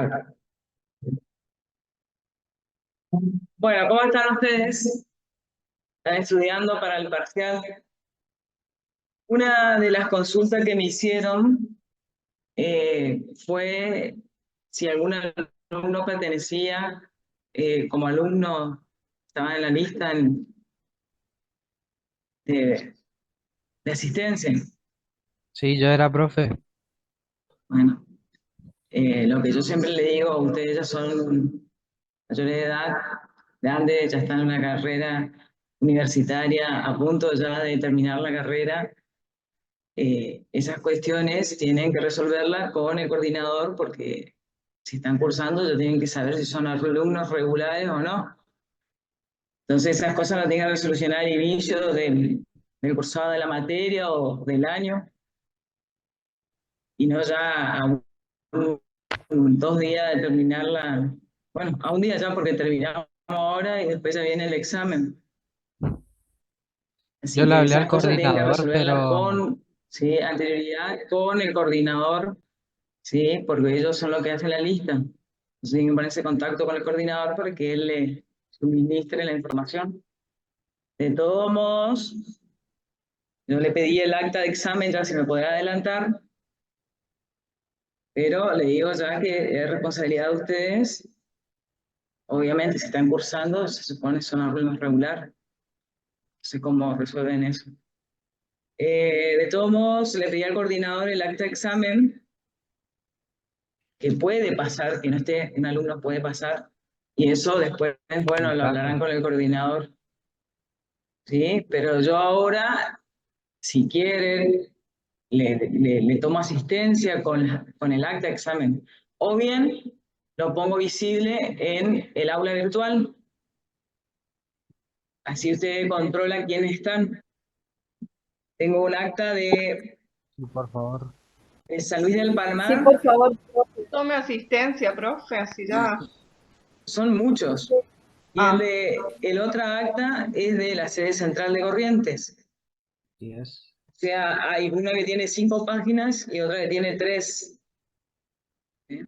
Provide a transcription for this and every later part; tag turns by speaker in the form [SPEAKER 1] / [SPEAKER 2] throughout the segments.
[SPEAKER 1] Acá. Bueno, ¿cómo están ustedes? ¿Están estudiando para el parcial? Una de las consultas que me hicieron fue si algún alumno pertenecía como alumno, estaba en la lista de, de asistencia.
[SPEAKER 2] Sí, yo era profe.
[SPEAKER 1] Bueno, lo que yo siempre le digo, ustedes ya son mayores de edad, grandes, ya están en una carrera universitaria, a punto ya de terminar la carrera. Esas cuestiones tienen que resolverlas con el coordinador porque si están cursando ya tienen que saber si son alumnos regulares o no. Entonces esas cosas las tienen que resolucionar al inicio del cursado de la materia o del año y no ya dos días de terminarla. Bueno, a un día ya porque terminamos ahora y después ya viene el examen.
[SPEAKER 2] Yo
[SPEAKER 1] Así
[SPEAKER 2] le
[SPEAKER 1] que
[SPEAKER 2] hablé al
[SPEAKER 1] esas cosas tienen que
[SPEAKER 2] coordinador,
[SPEAKER 1] resolverlas
[SPEAKER 2] pero
[SPEAKER 1] con, sí, anterioridad, con el coordinador. Sí, porque ellos son los que hacen la lista. Entonces tienen que ponerse en contacto con el coordinador para que él le suministre la información. De todos modos, yo le pedí el acta de examen, ya se me podrá adelantar, pero le digo ya que es responsabilidad de ustedes. Obviamente, si están cursando, se supone que son alumnos regular. No sé cómo resuelven eso. De todos modos, le pedí al coordinador el acta de examen, que puede pasar, que no esté un alumno puede pasar, y eso después, bueno,
[SPEAKER 2] sí,
[SPEAKER 1] lo
[SPEAKER 2] claro.
[SPEAKER 1] hablarán con el coordinador. Sí, pero yo ahora, si quieren, le tomo asistencia con el acta de examen. O bien lo pongo visible en el aula virtual. Así usted controla quiénes están. Tengo un acta
[SPEAKER 2] Sí, por favor.
[SPEAKER 1] de San Luis del
[SPEAKER 3] Sí,
[SPEAKER 1] Palmar.
[SPEAKER 3] por favor, tome asistencia, profe, así ya.
[SPEAKER 1] Son muchos. Y
[SPEAKER 3] Ah,
[SPEAKER 1] el otro acta es de la sede central de Corrientes.
[SPEAKER 2] Sí es.
[SPEAKER 1] O sea, hay una que tiene 5 páginas y otra que tiene 3. ¿Sí?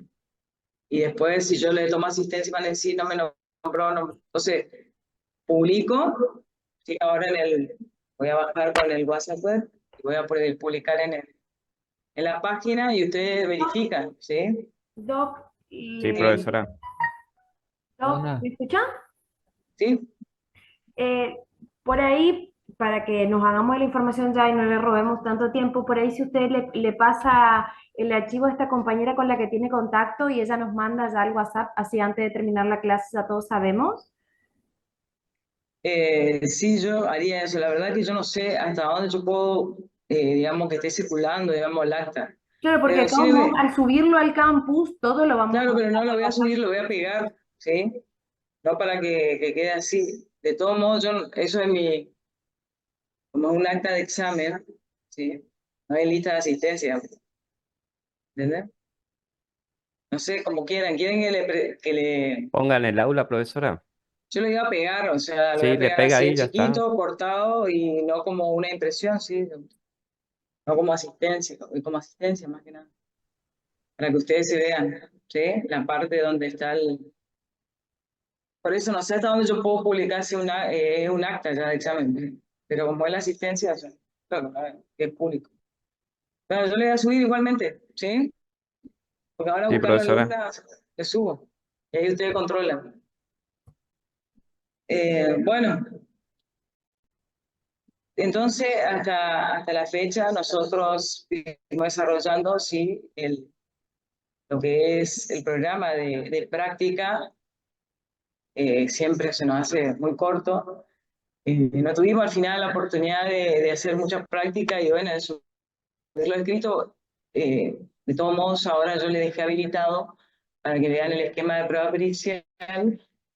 [SPEAKER 1] Y después, si yo le tomo asistencia, van a decir, no me nombró, no. Entonces, publico, sí, ahora voy a bajar con el WhatsApp web y voy a poder publicar en la página y ustedes verifican, ¿sí?
[SPEAKER 3] Doc,
[SPEAKER 4] Sí, profesora.
[SPEAKER 3] ¿me
[SPEAKER 2] Buena.
[SPEAKER 3] escuchan?
[SPEAKER 1] ¿Sí?
[SPEAKER 3] Eh, por ahí, para que nos hagamos la información ya y no le robemos tanto tiempo, por ahí si usted le pasa el archivo a esta compañera con la que tiene contacto y ella nos manda ya al WhatsApp, así antes de terminar la clase ya todos sabemos.
[SPEAKER 1] Sí, yo haría eso. La verdad que yo no sé hasta dónde yo puedo, digamos, que esté circulando, digamos, el acta.
[SPEAKER 3] Claro, porque
[SPEAKER 1] Pero
[SPEAKER 3] de
[SPEAKER 1] sí,
[SPEAKER 3] todos modos, al subirlo al campus, todo lo vamos a
[SPEAKER 1] claro,
[SPEAKER 3] mandar
[SPEAKER 1] pero no lo
[SPEAKER 3] al
[SPEAKER 1] voy a
[SPEAKER 3] WhatsApp.
[SPEAKER 1] subir, lo voy a pegar, ¿sí? No para que quede así. De todos modos, eso es como un acta de examen, ¿sí? No hay lista de asistencia, ¿entendés? No sé, como quieran, quieren
[SPEAKER 4] Ponga en el aula, profesora.
[SPEAKER 1] yo lo iba a pegar, o sea, lo voy
[SPEAKER 4] Sí,
[SPEAKER 1] a
[SPEAKER 4] le
[SPEAKER 1] pegar
[SPEAKER 4] pega
[SPEAKER 1] así
[SPEAKER 4] ahí,
[SPEAKER 1] en
[SPEAKER 4] ya está.
[SPEAKER 1] chiquito, cortado y no como una impresión, ¿sí? No como asistencia más que nada, para que ustedes se vean, ¿sí? La parte donde está el... Por eso no sé hasta dónde yo puedo publicar si un acta ya de examen, ¿sí? Pero como es la asistencia, claro, que es público. Pero yo le voy a subir igualmente, ¿sí? Porque ahora
[SPEAKER 4] Sí,
[SPEAKER 1] buscar la
[SPEAKER 4] profesora.
[SPEAKER 1] alumna, le subo. Y ahí ustedes controlan. Bueno, entonces hasta la fecha nosotros estamos desarrollando, sí, lo que es el programa de práctica. Siempre se nos hace muy corto. No tuvimos al final la oportunidad de hacer muchas prácticas y bueno, eso, lo escrito, de todos modos ahora yo le dejé habilitado para que vean el esquema de prueba pericial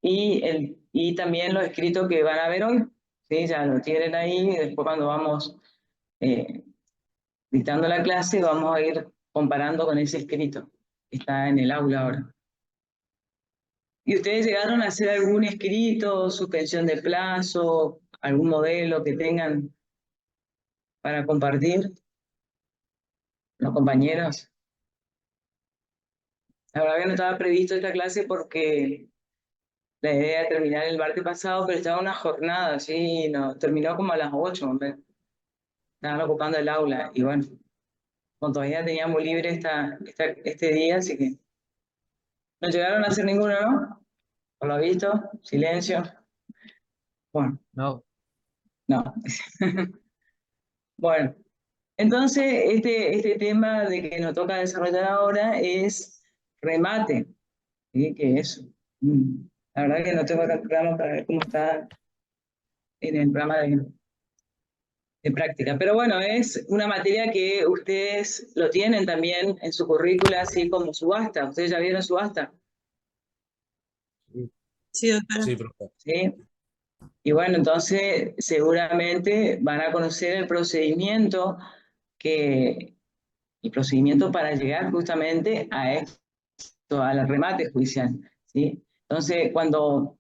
[SPEAKER 1] y también los escritos que van a ver hoy, ¿sí? Ya lo tienen ahí y después cuando vamos eh, dictando la clase vamos a ir comparando con ese escrito que está en el aula ahora. ¿Y ustedes llegaron a hacer algún escrito, suspensión de plazo, algún modelo que tengan para compartir los compañeros? La verdad que no estaba previsto esta clase porque la idea era terminar el martes pasado, pero estaba una jornada, sí, no, terminó como a las 8, hombre. Estaban ocupando el aula y bueno, como todavía teníamos libre este día, así que no llegaron a hacer ninguno, ¿no? Por lo visto, silencio. Bueno,
[SPEAKER 2] No.
[SPEAKER 1] no. Bueno, entonces este tema de que nos toca desarrollar ahora es remate, ¿sí? Que es, la verdad que no tengo acá el programa para ver cómo está en el programa de práctica. Pero bueno, es una materia que ustedes lo tienen también en su currícula, así como subasta. ¿Ustedes ya vieron subasta?
[SPEAKER 5] Sí, doctora.
[SPEAKER 6] Sí, profe.
[SPEAKER 1] ¿Sí? Y bueno, entonces seguramente van a conocer el procedimiento para llegar justamente a esto, al remate judicial, ¿sí? Entonces, cuando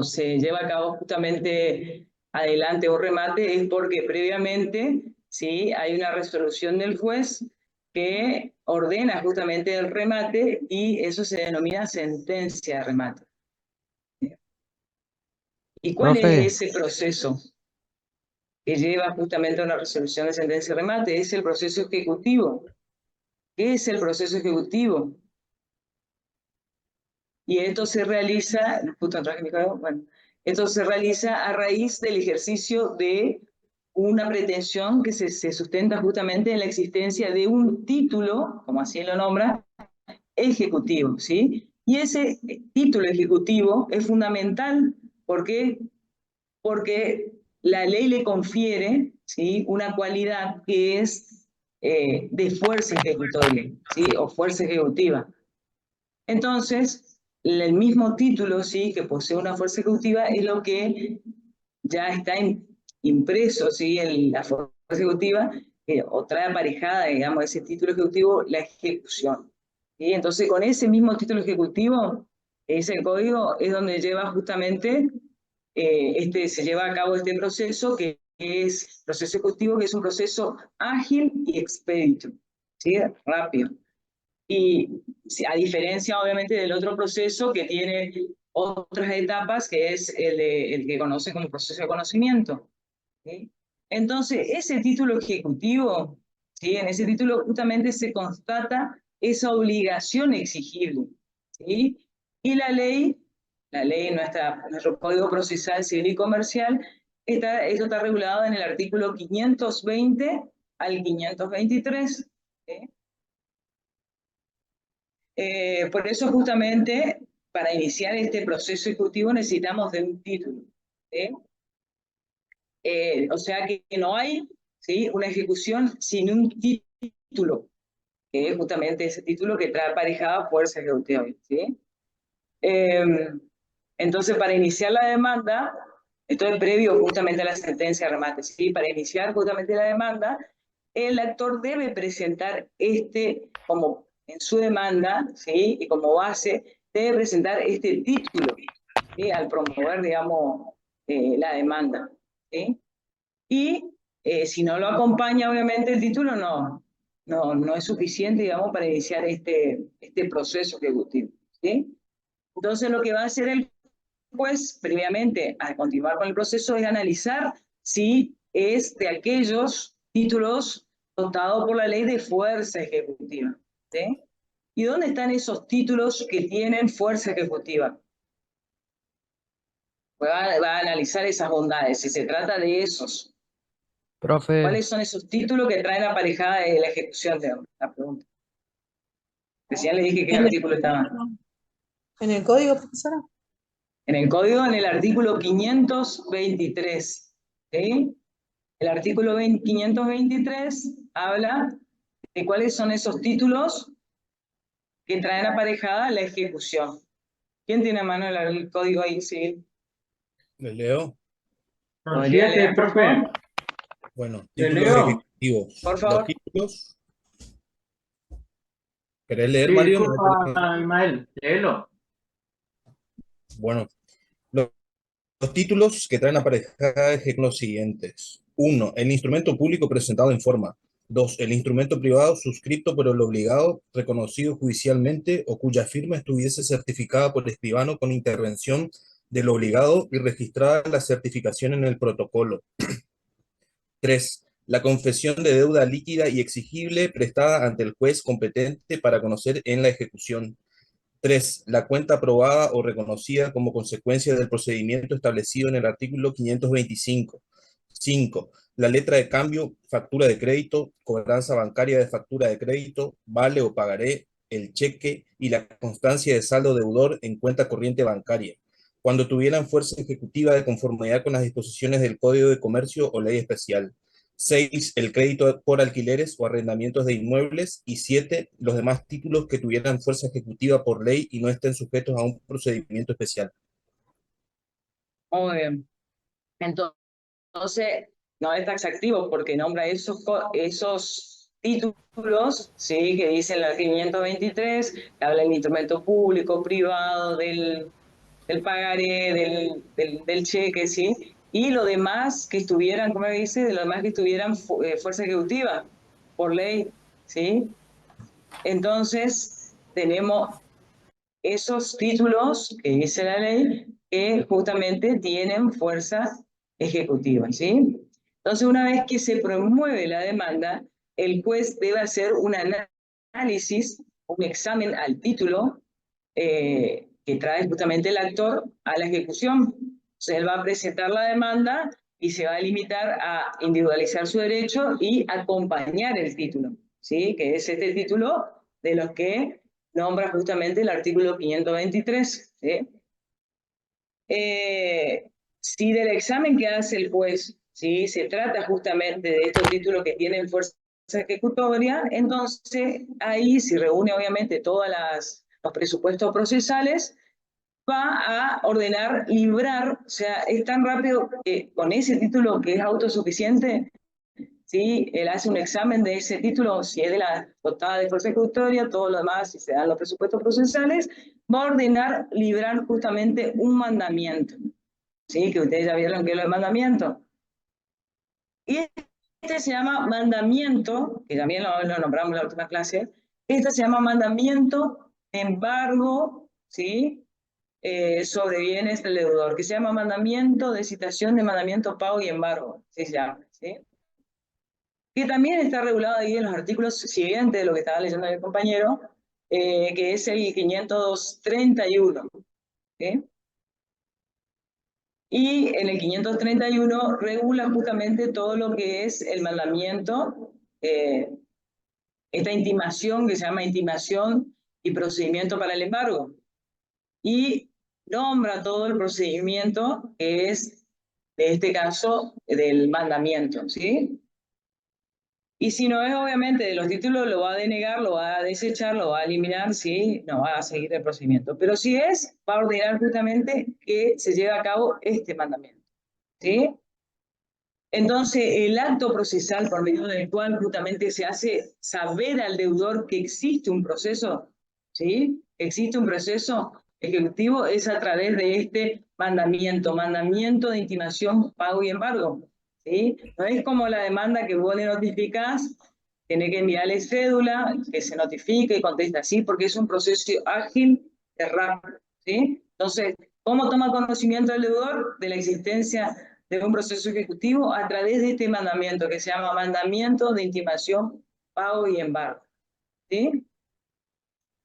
[SPEAKER 1] se lleva a cabo justamente adelante un remate es porque previamente, ¿sí? Hay una resolución del juez que ordena justamente el remate y eso se denomina sentencia de remate. ¿Y cuál
[SPEAKER 2] Profe,
[SPEAKER 1] es ese proceso que lleva justamente a una resolución de sentencia de remate? Es el proceso ejecutivo. ¿Qué es el proceso ejecutivo? Y esto se realiza, justo traje mi cargo, bueno, esto se realiza a raíz del ejercicio de una pretensión que se sustenta justamente en la existencia de un título, como así lo nombra, ejecutivo, ¿sí? Y ese título ejecutivo es fundamental, ¿por qué? Porque la ley le confiere, ¿sí? Una cualidad que es de fuerza ejecutoria, ¿sí? O fuerza ejecutiva. Entonces, el mismo título, ¿sí? Que posee una fuerza ejecutiva es lo que ya está impreso, ¿sí? En la fuerza ejecutiva, o trae aparejada, digamos, ese título ejecutivo, la ejecución. ¿Sí? Entonces, con ese mismo título ejecutivo, ese código es donde lleva justamente, se lleva a cabo este proceso, que es proceso ejecutivo, que es un proceso ágil y expedito, ¿sí? Rápido. Y a diferencia, obviamente, del otro proceso que tiene otras etapas, que es el que conoce como proceso de conocimiento, ¿sí? Entonces, ese título ejecutivo, ¿sí? En ese título justamente se constata esa obligación exigible, ¿sí? Y nuestro Código Procesal Civil y Comercial, esto está regulado en el artículo 520 al 523, ¿sí? Por eso justamente, para iniciar este proceso ejecutivo necesitamos de un título, ¿sí? O sea que no hay, ¿sí? Una ejecución sin un título, que es justamente ese título que trae aparejada fuerza ejecutiva, ¿sí? Entonces, para iniciar la demanda, esto es previo justamente a la sentencia de remate, ¿sí? Para iniciar justamente la demanda, el actor debe presentar como en su demanda, ¿sí? Y como base, debe presentar este título, ¿sí? Al promover, digamos, la demanda, ¿sí? Y si no lo acompaña, obviamente, el título no es suficiente, digamos, para iniciar este proceso ejecutivo, ¿sí? Entonces, lo que va a hacer el juez, previamente, al continuar con el proceso, es analizar si es de aquellos títulos dotados por la ley de fuerza ejecutiva, ¿sí? ¿Y dónde están esos títulos que tienen fuerza ejecutiva? Pues va a analizar esas bondades, si se trata de esos.
[SPEAKER 2] profe,
[SPEAKER 1] ¿Cuáles son esos títulos que traen aparejada la ejecución de la pregunta? Recién le dije qué artículo estaba.
[SPEAKER 5] ¿En el código, profesora?
[SPEAKER 1] En el código, en el artículo 523. ¿Sí? El artículo 523 habla de cuáles son esos títulos que traen aparejada la ejecución. ¿Quién tiene a mano el código ahí civil?
[SPEAKER 6] ¿Le leo?
[SPEAKER 7] Son
[SPEAKER 1] ¿Podría
[SPEAKER 7] 7,
[SPEAKER 1] leer, por
[SPEAKER 7] profe.
[SPEAKER 1] favor?
[SPEAKER 6] Bueno,
[SPEAKER 7] ¿Le
[SPEAKER 6] títulos
[SPEAKER 7] leo?
[SPEAKER 6] ejecutivos.
[SPEAKER 1] Por
[SPEAKER 6] Los
[SPEAKER 1] favor.
[SPEAKER 6] títulos. ¿Querés leer,
[SPEAKER 7] Sí,
[SPEAKER 6] Mario?
[SPEAKER 7] disculpa, Ismael, léelo.
[SPEAKER 6] Bueno, los títulos que traen aparejadas son los siguientes. 1. El instrumento público presentado en forma. 2. El instrumento privado suscrito por el obligado, reconocido judicialmente o cuya firma estuviese certificada por escribano con intervención del obligado y registrada la certificación en el protocolo. 3. La confesión de deuda líquida y exigible prestada ante el juez competente para conocer en la ejecución. 3. La cuenta aprobada o reconocida como consecuencia del procedimiento establecido en el artículo 525. 5. La letra de cambio, factura de crédito, cobranza bancaria de factura de crédito, vale o pagaré, el cheque y la constancia de saldo deudor en cuenta corriente bancaria, cuando tuvieran fuerza ejecutiva de conformidad con las disposiciones del Código de Comercio o ley especial. 6. El crédito por alquileres o arrendamientos de inmuebles. Y 7. Los demás títulos que tuvieran fuerza ejecutiva por ley y no estén sujetos a un procedimiento especial.
[SPEAKER 1] Muy bien. Entonces, no es taxativo porque nombra esos títulos, ¿sí? Que dicen la 523, que habla del instrumento público, privado, del pagaré, del cheque, ¿sí? Y lo demás que estuvieran, ¿cómo dice? De lo demás que estuvieran fuerza ejecutiva por ley, ¿sí? Entonces, tenemos esos títulos que dice la ley que justamente tienen fuerza ejecutiva, ¿sí? Entonces, una vez que se promueve la demanda, el juez debe hacer un análisis, un examen al título que trae justamente el actor a la ejecución. Entonces, él va a presentar la demanda y se va a limitar a individualizar su derecho y acompañar el título, ¿sí? Que es este título de los que nombra justamente el artículo 523, ¿sí? Si del examen que hace el juez, ¿sí? Se trata justamente de estos títulos que tienen fuerza ejecutoria, entonces ahí si reúne obviamente todos los presupuestos procesales, va a ordenar librar, o sea, es tan rápido que con ese título que es autosuficiente, ¿sí? Él hace un examen de ese título, si es de la dotada de fuerza ejecutoria, todo lo demás, si se dan los presupuestos procesales, va a ordenar librar justamente un mandamiento, ¿sí? Que ustedes ya vieron que es lo de mandamiento. Y este se llama mandamiento, que también lo nombramos en la última clase, este se llama mandamiento de embargo, ¿sí? Sobre bienes del deudor, que se llama mandamiento de citación de mandamiento, pago y embargo, ¿sí se llama? ¿Sí? Que también está regulado ahí en los artículos siguientes de lo que estaba leyendo mi compañero, que es el 531. ¿Sí? Y en el 531 regula justamente todo lo que es el mandamiento, esta intimación que se llama intimación y procedimiento para el embargo. Y nombra todo el procedimiento que es, de este caso, del mandamiento, ¿sí? Y si no es obviamente de los títulos, lo va a denegar, lo va a desechar, lo va a eliminar, ¿sí? No va a seguir el procedimiento. Pero si es, va a ordenar justamente que se lleve a cabo este mandamiento, ¿sí? Entonces, el acto procesal por medio del cual justamente se hace saber al deudor que existe un proceso, ¿sí? Existe un proceso ejecutivo, es a través de este mandamiento de intimación, pago y embargo, ¿sí? No es como la demanda que vos le notificás, tiene que enviarle cédula, que se notifique y contesta así, porque es un proceso ágil, rápido, ¿sí? Entonces, ¿cómo toma conocimiento el deudor de la existencia de un proceso ejecutivo? A través de este mandamiento que se llama mandamiento de intimación, pago y embargo, ¿sí?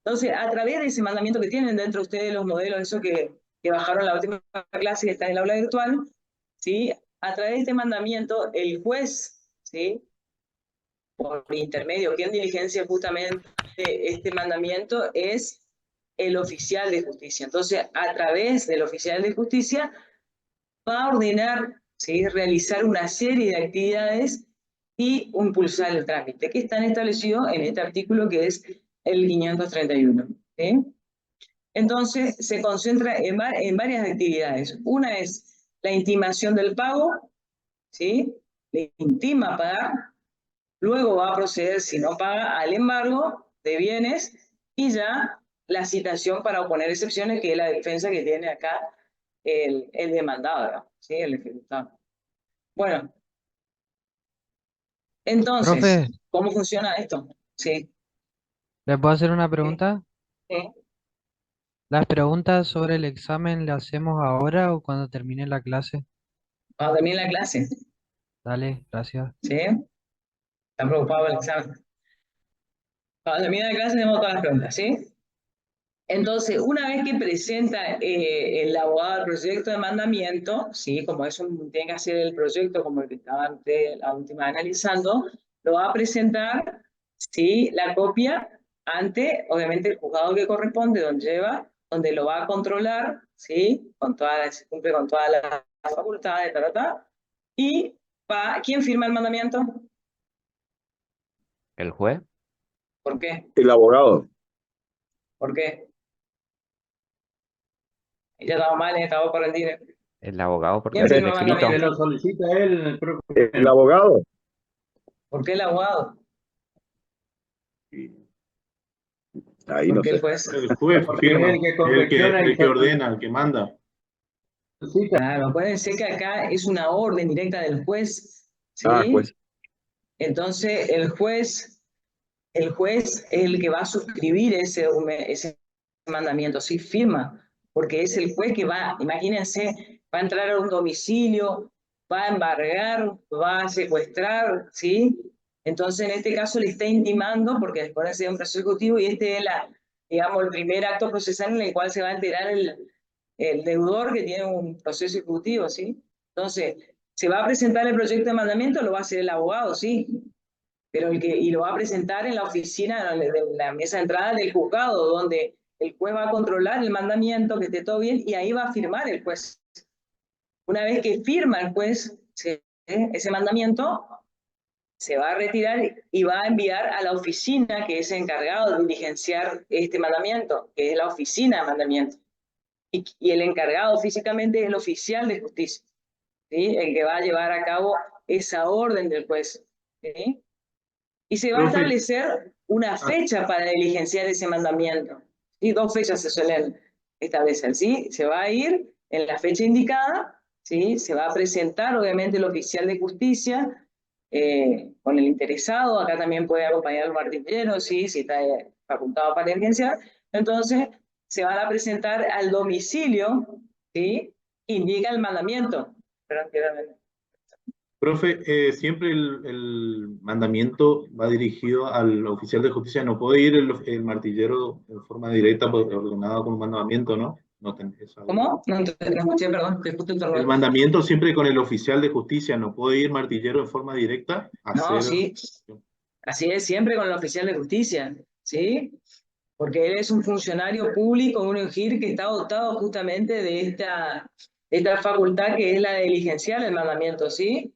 [SPEAKER 1] Entonces, a través de ese mandamiento que tienen dentro de ustedes los modelos, eso que bajaron la última clase y está en el aula virtual, ¿sí? A través de este mandamiento, el juez, ¿sí? Por intermedio, quien diligencia justamente este mandamiento es el oficial de justicia. Entonces, a través del oficial de justicia, va a ordenar, ¿sí? Realizar una serie de actividades y impulsar el trámite, que están establecidos en este artículo que es el 531. ¿Sí? Entonces, se concentra en varias actividades. Una es la intimación del pago, ¿sí? Le intima a pagar, luego va a proceder, si no paga, al embargo de bienes y ya la citación para oponer excepciones, que es la defensa que tiene acá el demandado, ¿sí? El ejecutado. Bueno, Entonces,
[SPEAKER 2] Profe,
[SPEAKER 1] ¿cómo funciona esto? Sí,
[SPEAKER 2] ¿le puedo hacer una pregunta?
[SPEAKER 1] sí.
[SPEAKER 2] ¿Las preguntas sobre el examen las hacemos ahora o cuando termine la clase?
[SPEAKER 1] Cuando termine la clase,
[SPEAKER 2] Dale, gracias.
[SPEAKER 1] ¿sí? ¿Están preocupados por el examen? Cuando termine la clase, hacemos todas las preguntas, ¿sí? Entonces, una vez que presenta el abogado el proyecto de mandamiento, ¿sí? Como eso tiene que hacer el proyecto, como el que estaba antes, la última analizando, lo va a presentar, ¿sí? La copia ante, obviamente, el juzgado que corresponde, donde lo va a controlar, ¿sí? Se cumple con todas las facultades, y ¿quién firma el mandamiento?
[SPEAKER 4] ¿El juez?
[SPEAKER 1] ¿Por qué?
[SPEAKER 8] El abogado.
[SPEAKER 1] ¿Por qué? Ya estaba mal, estaba por rendir.
[SPEAKER 4] El abogado porque
[SPEAKER 1] ¿Quién
[SPEAKER 4] hace el
[SPEAKER 1] firma el
[SPEAKER 4] escrito.
[SPEAKER 7] Se
[SPEAKER 1] mandamiento?
[SPEAKER 7] lo solicita él, el propio
[SPEAKER 8] El
[SPEAKER 7] primero.
[SPEAKER 8] abogado.
[SPEAKER 1] ¿Por qué el abogado?
[SPEAKER 8] Ahí
[SPEAKER 1] ¿Por
[SPEAKER 8] no
[SPEAKER 1] qué el
[SPEAKER 8] sé.
[SPEAKER 1] juez?
[SPEAKER 9] El juez
[SPEAKER 7] Porque
[SPEAKER 9] firma,
[SPEAKER 7] es el que
[SPEAKER 9] el
[SPEAKER 7] confecciona y
[SPEAKER 9] que ordena, el que manda.
[SPEAKER 7] solicita.
[SPEAKER 1] Claro, acuérdense que acá es una orden directa del juez,
[SPEAKER 8] Ah,
[SPEAKER 1] ¿sí?
[SPEAKER 8] pues.
[SPEAKER 1] Entonces, el juez es el que va a suscribir ese mandamiento, sí, firma, porque es el juez que va, imagínense, va a entrar a un domicilio, va a embargar, va a secuestrar, ¿sí? Entonces, en este caso le está intimando, porque después de ser un proceso ejecutivo, y este es digamos, el primer acto procesal en el cual se va a enterar el deudor que tiene un proceso ejecutivo, ¿sí? Entonces, se va a presentar el proyecto de mandamiento, lo va a hacer el abogado, sí, pero y lo va a presentar en la oficina de la mesa de entrada del juzgado, donde el juez va a controlar el mandamiento, que esté todo bien, y ahí va a firmar el juez. Una vez que firma el juez ese mandamiento, se va a retirar y va a enviar a la oficina que es encargado de diligenciar este mandamiento, que es la oficina de mandamiento. Y el encargado físicamente es el oficial de justicia, ¿sí? El que va a llevar a cabo esa orden del juez, ¿sí? Y se va a
[SPEAKER 9] Profe,
[SPEAKER 1] establecer una fecha para diligenciar ese mandamiento. Y 2 fechas se suelen establecer, ¿sí? Se va a ir en la fecha indicada, ¿sí? Se va a presentar, obviamente, el oficial de justicia con el interesado. Acá también puede acompañar el martillero, ¿sí? Si está facultado para diligenciar. Entonces, se van a presentar al domicilio, ¿sí? Indica el mandamiento.
[SPEAKER 9] profe, siempre el mandamiento va dirigido al oficial de justicia. No puede ir el martillero en forma directa, ordenado con un mandamiento, ¿no?
[SPEAKER 1] ¿Cómo? No escuché, perdón, que justo te
[SPEAKER 9] El mandamiento siempre con el oficial de justicia. No puede ir martillero en forma directa a
[SPEAKER 1] No,
[SPEAKER 9] hacer.
[SPEAKER 1] sí, así es, siempre con el oficial de justicia, ¿sí? Porque él es un funcionario público, un UGIR que está dotado justamente de esta facultad que es la de diligenciar el mandamiento, ¿sí?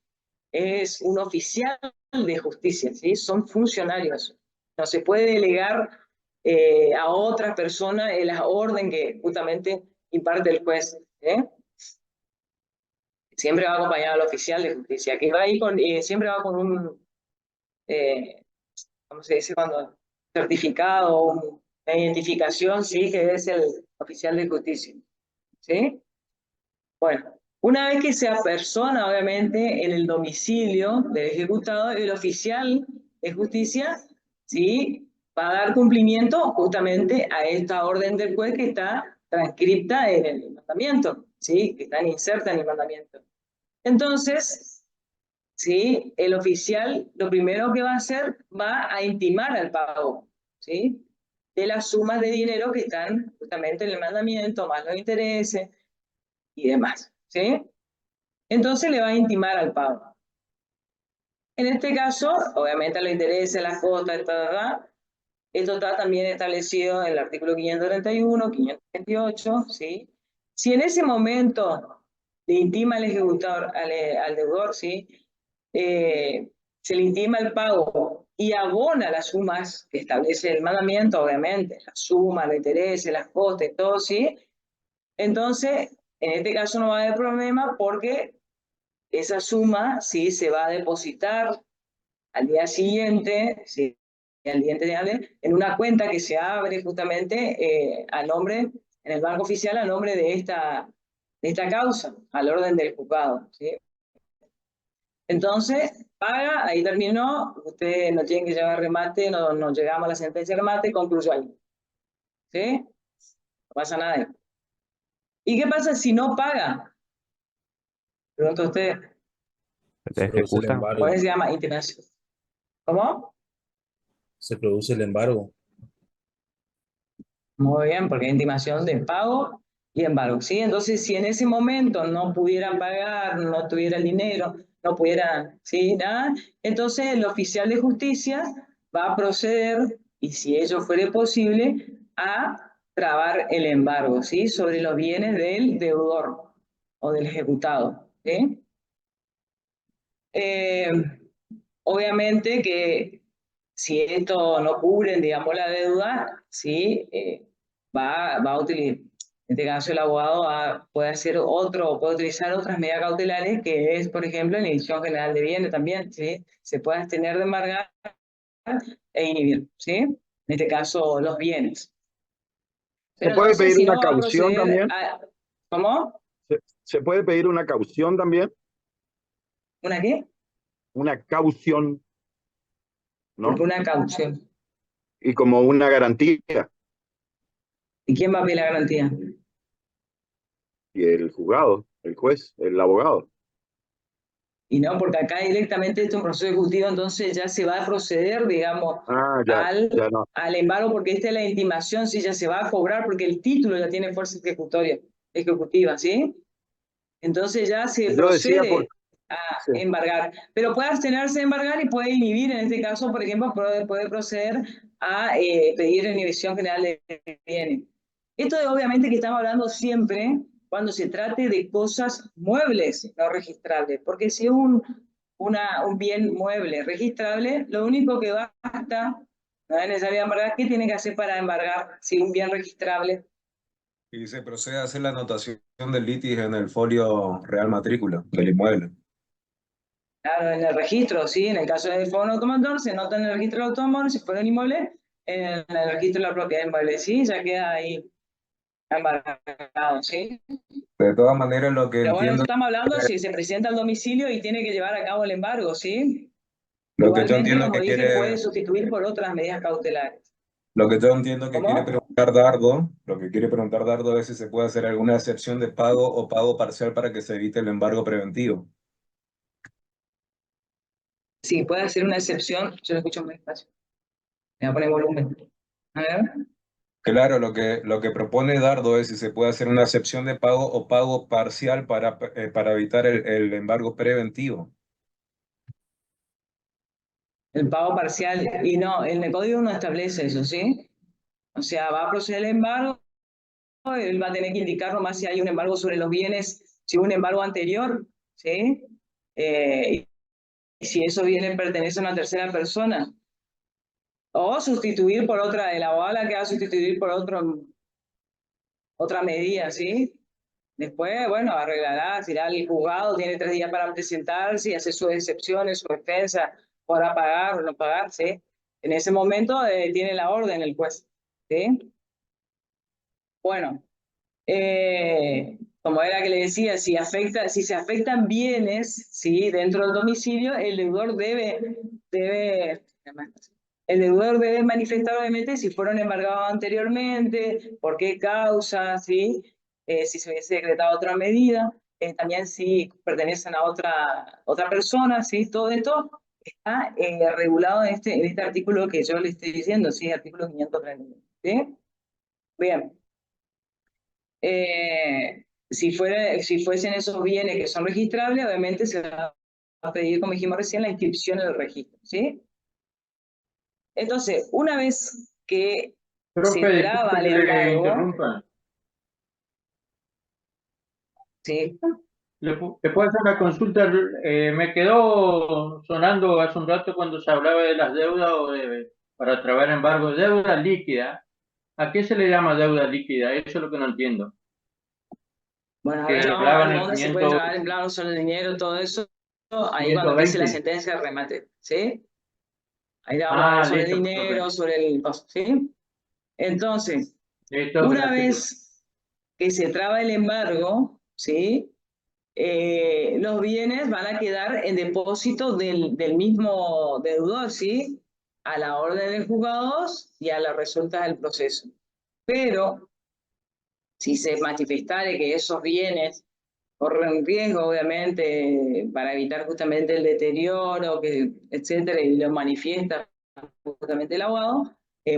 [SPEAKER 1] Es un oficial de justicia, ¿sí? Son funcionarios. No se puede delegar a otra persona la orden que justamente imparte el juez, ¿eh? Siempre va acompañado al oficial de justicia, que va ahí siempre va con un, ¿cómo se dice cuando? Certificado, una identificación, sí, que es el oficial de justicia, ¿sí? Bueno, una vez que se apersona, obviamente, en el domicilio del ejecutado, el oficial de justicia, ¿sí? Va a dar cumplimiento justamente a esta orden del juez que está transcripta en el mandamiento, ¿sí? Que está inserta en el mandamiento. Entonces, ¿sí? El oficial lo primero que va a hacer va a intimar al pago, ¿sí? De las sumas de dinero que están justamente en el mandamiento, más los intereses y demás, ¿sí? Entonces le va a intimar al pago. En este caso, obviamente los intereses, las cuotas, esto está también establecido en el artículo 531, 528, ¿sí? Si en ese momento le intima al ejecutor, al deudor, ¿sí? Se le intima el pago y abona las sumas que establece el mandamiento, obviamente, las sumas, los intereses, las costes, todo, ¿sí? Entonces, en este caso no va a haber problema porque esa suma, ¿sí? Se va a depositar al día siguiente, ¿sí? Al día siguiente, en una cuenta que se abre justamente a nombre, en el banco oficial, a nombre de esta causa, al orden del juzgado, ¿sí? Entonces, paga, ahí terminó, usted no tiene que llevar remate, no llegamos a la sentencia de remate, concluyó ahí. ¿Sí? No pasa nada ahí. ¿Y qué pasa si no paga? Pregunta usted.
[SPEAKER 4] ¿Se
[SPEAKER 6] Se produce el
[SPEAKER 4] ejecuta?
[SPEAKER 6] embargo.
[SPEAKER 1] ¿Cuál se llama intimación? ¿Cómo?
[SPEAKER 6] Se produce el embargo.
[SPEAKER 1] Muy bien, porque hay intimación de pago y embargo, ¿sí? Entonces, si en ese momento no pudieran pagar, no tuviera el dinero, no pudieran, ¿sí? Nada, entonces el oficial de justicia va a proceder, y si ello fuere posible, a trabar el embargo, ¿sí? Sobre los bienes del deudor o del ejecutado, ¿sí? Obviamente que si esto no cubre, digamos, la deuda, ¿sí? Va a utilizar, en este caso el abogado puede puede utilizar otras medidas cautelares, que es, por ejemplo, la inhibición general de bienes también, ¿sí? Se puede abstener de embargar e inhibir, ¿sí? En este caso, los bienes.
[SPEAKER 8] ¿Se
[SPEAKER 1] Pero
[SPEAKER 8] puede
[SPEAKER 1] entonces,
[SPEAKER 8] pedir
[SPEAKER 1] si
[SPEAKER 8] una
[SPEAKER 1] no va a
[SPEAKER 8] caución
[SPEAKER 1] proceder
[SPEAKER 8] también?
[SPEAKER 1] a... ¿Cómo?
[SPEAKER 8] ¿Se puede pedir una caución también?
[SPEAKER 1] ¿Una qué?
[SPEAKER 8] Una caución,
[SPEAKER 1] Porque
[SPEAKER 8] ¿no?
[SPEAKER 1] una caución.
[SPEAKER 8] Y como una garantía.
[SPEAKER 1] ¿Y quién va a pedir la garantía?
[SPEAKER 8] Y el juzgado, el juez, el abogado.
[SPEAKER 1] Y no, porque acá directamente esto es un proceso ejecutivo, entonces ya se va a proceder, digamos,
[SPEAKER 8] Ah, ya no.
[SPEAKER 1] al embargo, porque esta es la intimación, sí, ya se va a cobrar, porque el título ya tiene fuerza ejecutiva, ¿sí? Entonces ya se
[SPEAKER 8] Yo decía
[SPEAKER 1] procede a
[SPEAKER 8] sí.
[SPEAKER 1] embargar, pero puede abstenerse de embargar y puede inhibir, en este caso, por ejemplo, puede proceder a pedir inhibición general de bienes. Esto es obviamente que estamos hablando siempre cuando se trate de cosas muebles no registrables, porque si es un bien mueble registrable, lo único que basta, no es necesario embargar. ¿Qué tiene que hacer para embargar si un bien registrable?
[SPEAKER 10] Y se procede a hacer la anotación del litis en el folio real matrícula del inmueble.
[SPEAKER 1] Claro, en el registro, sí, en el caso del fondo automotor, se nota en el registro del automóvil, si fuera un inmueble, en el registro de la propiedad inmueble, sí, ya queda ahí embargado, sí.
[SPEAKER 10] De todas maneras, lo que
[SPEAKER 1] Pero bueno,
[SPEAKER 10] entiendo,
[SPEAKER 1] estamos hablando si se presenta al domicilio y tiene que llevar a cabo el embargo, ¿sí?
[SPEAKER 10] lo que yo
[SPEAKER 1] Igualmente,
[SPEAKER 10] entiendo
[SPEAKER 1] como
[SPEAKER 10] que
[SPEAKER 1] dije, puede
[SPEAKER 10] quiere,
[SPEAKER 1] sustituir por otras medidas cautelares.
[SPEAKER 10] lo que yo entiendo que quiere
[SPEAKER 1] ¿Cómo?
[SPEAKER 10] preguntar Dardo, lo que quiere preguntar Dardo es si se puede hacer alguna excepción de pago o pago parcial para que se evite el embargo preventivo.
[SPEAKER 1] Sí, puede hacer una excepción, yo lo escucho muy despacio. Me voy a poner volumen. A ver.
[SPEAKER 10] Claro, lo que propone Dardo es si se puede hacer una excepción de pago o pago parcial para evitar el embargo preventivo.
[SPEAKER 1] El pago parcial, y no, el código no establece eso, ¿sí? O sea, va a proceder el embargo, él va a tener que indicar nomás si hay un embargo sobre los bienes, si hubo un embargo anterior, ¿sí? Y si esos bienes pertenecen a una tercera persona. O sustituir por otra, el abogado la que va a sustituir por otra medida, ¿sí? Después, bueno, arreglará, si irá al juzgado, tiene 3 días para presentarse y hacer sus excepciones, su defensa, podrá pagar o no pagar, ¿sí? En ese momento tiene la orden el juez, ¿sí? Bueno, como era que le decía, si se afectan bienes, ¿sí? Dentro del domicilio, el deudor debe manifestar obviamente si fueron embargados anteriormente, por qué causa, ¿sí? Si se hubiese decretado otra medida, también si pertenecen a otra persona, ¿sí? Todo esto está regulado en este artículo que yo le estoy diciendo, ¿sí? Artículo 531, ¿sí? Bien. Si fuesen esos bienes que son registrables, obviamente se va a pedir, como dijimos recién, la inscripción en el registro, ¿sí? Entonces, una vez que se
[SPEAKER 7] Profe,
[SPEAKER 1] traba
[SPEAKER 7] disculpe
[SPEAKER 1] el
[SPEAKER 7] que le
[SPEAKER 1] embargo,
[SPEAKER 7] interrumpa.
[SPEAKER 1] ¿sí?
[SPEAKER 7] ¿Le puedo hacer una consulta? Me quedó sonando hace un rato cuando se hablaba de las deudas para trabar embargo, deuda líquida. ¿A qué se le llama deuda líquida? Eso es lo que no entiendo.
[SPEAKER 1] Bueno,
[SPEAKER 7] Que
[SPEAKER 1] ahora ya vamos a
[SPEAKER 7] hablaban
[SPEAKER 1] ver
[SPEAKER 7] en
[SPEAKER 1] dónde se puede trabajar en plano sobre el dinero, todo eso, ahí cuando empiece la
[SPEAKER 7] 520.
[SPEAKER 1] sentencia de remate, ¿sí? Ahí ya vamos a ver sobre el
[SPEAKER 7] Listo,
[SPEAKER 1] dinero,
[SPEAKER 7] profe.
[SPEAKER 1] sobre el costo, ¿sí? Entonces,
[SPEAKER 7] Listo,
[SPEAKER 1] una
[SPEAKER 7] gracias.
[SPEAKER 1] vez que se traba el embargo, ¿sí? los bienes van a quedar en depósito del mismo deudor, ¿sí? A la orden del juzgado y a la resulta del proceso. Pero si se manifestare que esos bienes corren riesgo, obviamente, para evitar justamente el deterioro, etcétera, y lo manifiesta justamente el abogado,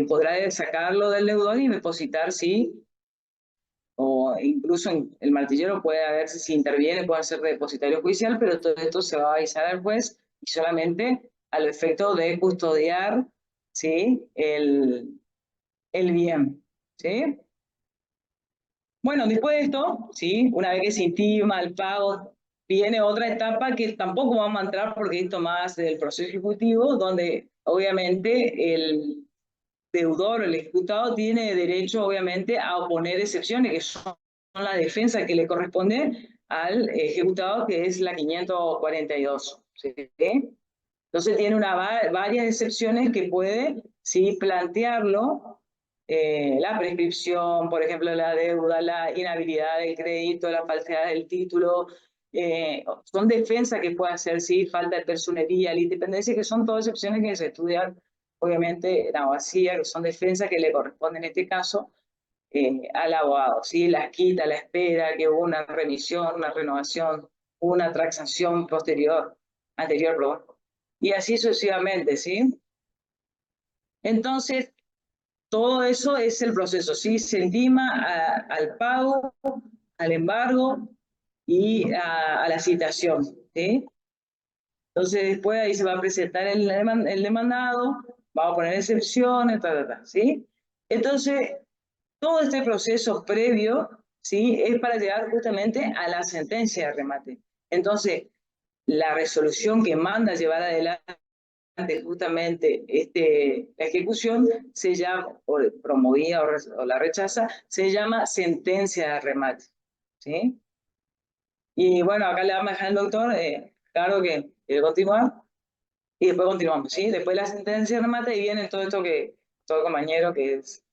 [SPEAKER 1] podrá sacarlo del deudor y depositar, sí, o incluso el martillero puede ver si interviene, puede ser depositario judicial, pero todo esto se va a avisar al juez y solamente al efecto de custodiar, ¿sí? el bien, ¿sí? Bueno, después de esto, ¿sí? Una vez que se intima el pago, viene otra etapa que tampoco vamos a entrar porque esto más del proceso ejecutivo, donde obviamente el deudor o el ejecutado tiene derecho obviamente a oponer excepciones, que son la defensa que le corresponde al ejecutado, que es la 542. ¿Sí? Entonces tiene varias excepciones que puede, ¿sí? plantearlo. La prescripción, por ejemplo, la deuda, la inhabilidad del crédito, la falsedad del título, son defensas que puede hacer, sí, falta de personería, la independencia, que son todas excepciones que se estudian, obviamente, en abogacía, que son defensas que le corresponden en este caso al abogado, ¿sí? La quita, la espera, que hubo una remisión, una renovación, una transacción anterior, perdón, y así sucesivamente, ¿sí? Entonces, todo eso es el proceso, ¿sí? Se intima al pago, al embargo y a la citación, ¿sí? Entonces después ahí se va a presentar el demandado, va a poner excepciones, ¿sí? Entonces, todo este proceso previo, ¿sí? Es para llegar justamente a la sentencia de remate. Entonces, la resolución que manda llevar adelante justamente la ejecución se llama, o promovida o la rechaza, se llama sentencia de remate, ¿sí? Y bueno, acá le vamos a dejar al doctor, claro que quiere continuar, y después continuamos, ¿sí? Después de la sentencia de remate y viene todo esto que, todo compañero, que es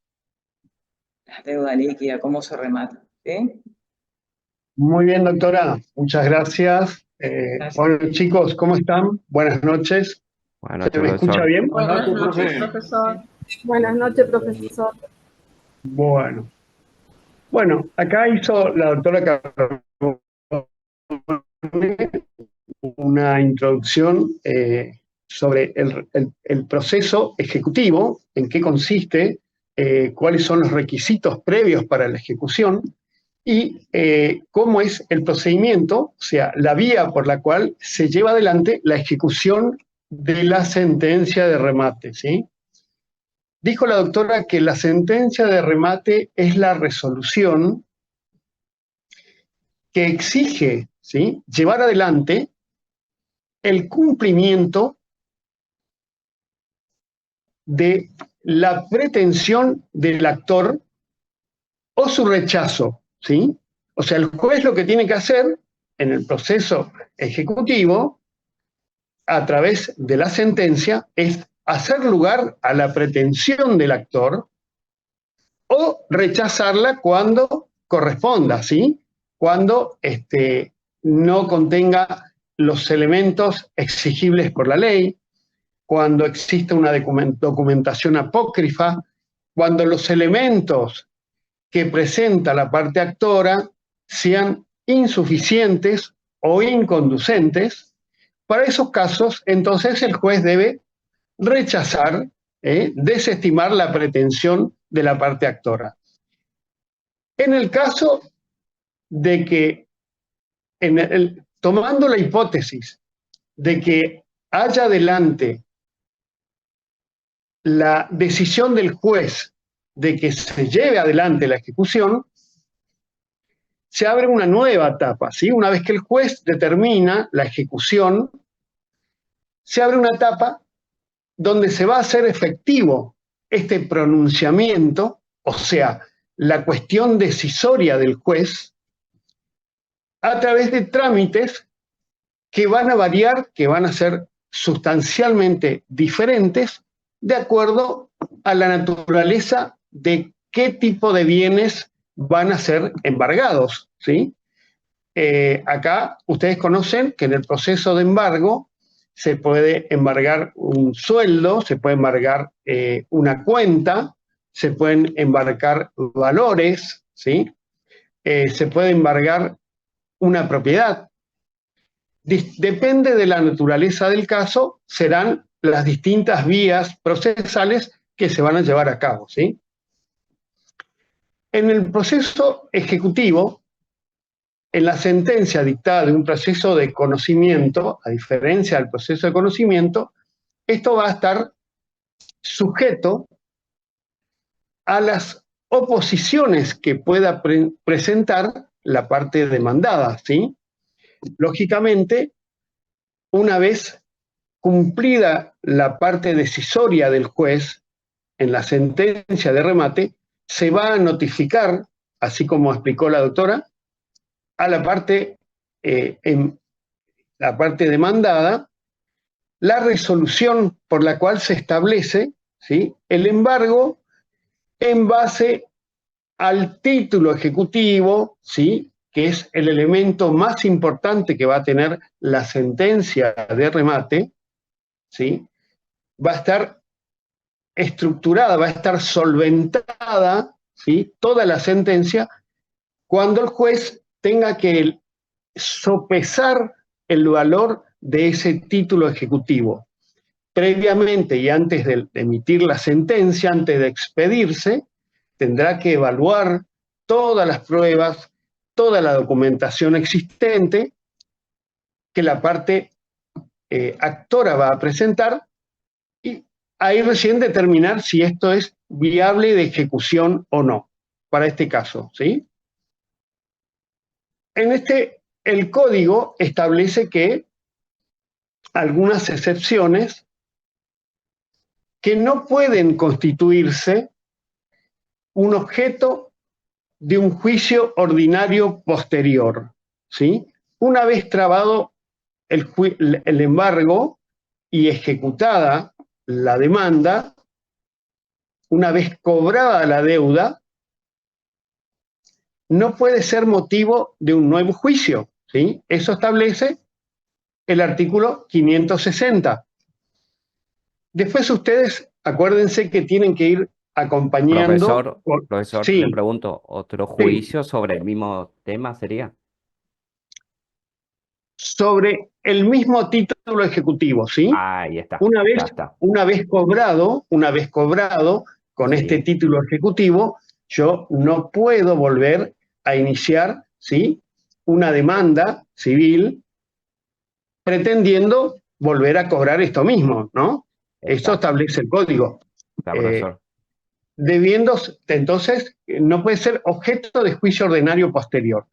[SPEAKER 1] la deuda líquida, cómo se remata, ¿sí?
[SPEAKER 11] Muy bien, doctora, muchas gracias.
[SPEAKER 1] Gracias.
[SPEAKER 11] Bueno, chicos, ¿cómo están? Buenas noches.
[SPEAKER 4] Buenas
[SPEAKER 11] ¿Se
[SPEAKER 4] noches,
[SPEAKER 11] me escucha
[SPEAKER 4] profesor.
[SPEAKER 11] bien?
[SPEAKER 7] Buenas noches, profe.
[SPEAKER 3] profesor. Buenas noches, profesor.
[SPEAKER 11] Bueno, acá hizo la doctora una introducción sobre el proceso ejecutivo, en qué consiste, cuáles son los requisitos previos para la ejecución y cómo es el procedimiento, o sea, la vía por la cual se lleva adelante la ejecución de la sentencia de remate, ¿sí? Dijo la doctora que la sentencia de remate es la resolución que exige, ¿sí?, llevar adelante el cumplimiento de la pretensión del actor o su rechazo, ¿sí? O sea, el juez lo que tiene que hacer en el proceso ejecutivo, a través de la sentencia, es hacer lugar a la pretensión del actor o rechazarla cuando corresponda, ¿sí? Cuando no contenga los elementos exigibles por la ley, cuando existe una documentación apócrifa, cuando los elementos que presenta la parte actora sean insuficientes o inconducentes. Para esos casos, entonces el juez debe rechazar, desestimar la pretensión de la parte actora. En el caso de que, tomando la hipótesis de que haya adelante la decisión del juez de que se lleve adelante la ejecución, se abre una nueva etapa, ¿sí? Una vez que el juez determina la ejecución, se abre una etapa donde se va a hacer efectivo este pronunciamiento, o sea, la cuestión decisoria del juez, a través de trámites que van a variar, que van a ser sustancialmente diferentes de acuerdo a la naturaleza de qué tipo de bienes van a ser embargados, ¿sí? acá ustedes conocen que en el proceso de embargo se puede embargar un sueldo, se puede embargar una cuenta, se pueden embargar valores, ¿sí? Se puede embargar una propiedad. Depende de la naturaleza del caso, serán las distintas vías procesales que se van a llevar a cabo, ¿sí? En el proceso ejecutivo, en la sentencia dictada de un proceso de conocimiento, a diferencia del proceso de conocimiento, esto va a estar sujeto a las oposiciones que pueda presentar la parte demandada, ¿sí? Lógicamente, una vez cumplida la parte decisoria del juez en la sentencia de remate, se va a notificar, así como explicó la doctora, a la parte, en la parte demandada, la resolución por la cual se establece, ¿sí?, el embargo en base al título ejecutivo, ¿sí?, que es el elemento más importante que va a tener la sentencia de remate, ¿sí?, va a estar estructurada, va a estar solventada, ¿sí?, toda la sentencia cuando el juez tenga que sopesar el valor de ese título ejecutivo. Previamente y antes de emitir la sentencia, antes de expedirse, tendrá que evaluar todas las pruebas, toda la documentación existente que la parte actora va a presentar y ahí recién determinar si esto es viable de ejecución o no, para este caso, ¿sí? El código establece que algunas excepciones que no pueden constituirse un objeto de un juicio ordinario posterior, ¿sí? Una vez trabado el embargo y ejecutada la demanda, una vez cobrada la deuda, no puede ser motivo de un nuevo juicio, ¿sí? Eso establece el artículo 560. Después ustedes, acuérdense que tienen que ir acompañando...
[SPEAKER 4] Profesor,
[SPEAKER 11] sí,
[SPEAKER 4] le pregunto, ¿otro juicio sobre el mismo tema sería?
[SPEAKER 11] sobre el mismo título ejecutivo, ¿sí?
[SPEAKER 4] Ahí está,
[SPEAKER 11] Una
[SPEAKER 4] ya está.
[SPEAKER 11] vez cobrado con este título ejecutivo, yo no puedo volver a iniciar, ¿sí?, una demanda civil pretendiendo volver a cobrar esto mismo, ¿no? Esto establece el código.
[SPEAKER 4] Está, profesor.
[SPEAKER 11] Entonces, no puede ser objeto de juicio ordinario posterior.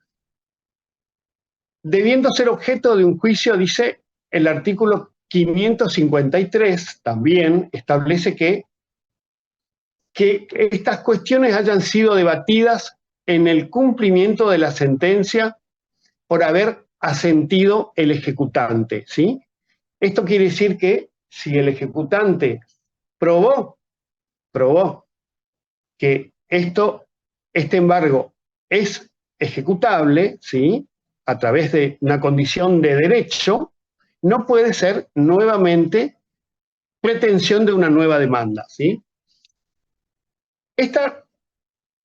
[SPEAKER 11] Debiendo ser objeto de un juicio, dice el artículo 553, también establece que estas cuestiones hayan sido debatidas en el cumplimiento de la sentencia por haber asentido el ejecutante, ¿sí? Esto quiere decir que si el ejecutante probó que este embargo es ejecutable, ¿sí?, a través de una condición de derecho, no puede ser nuevamente pretensión de una nueva demanda, ¿sí? Esta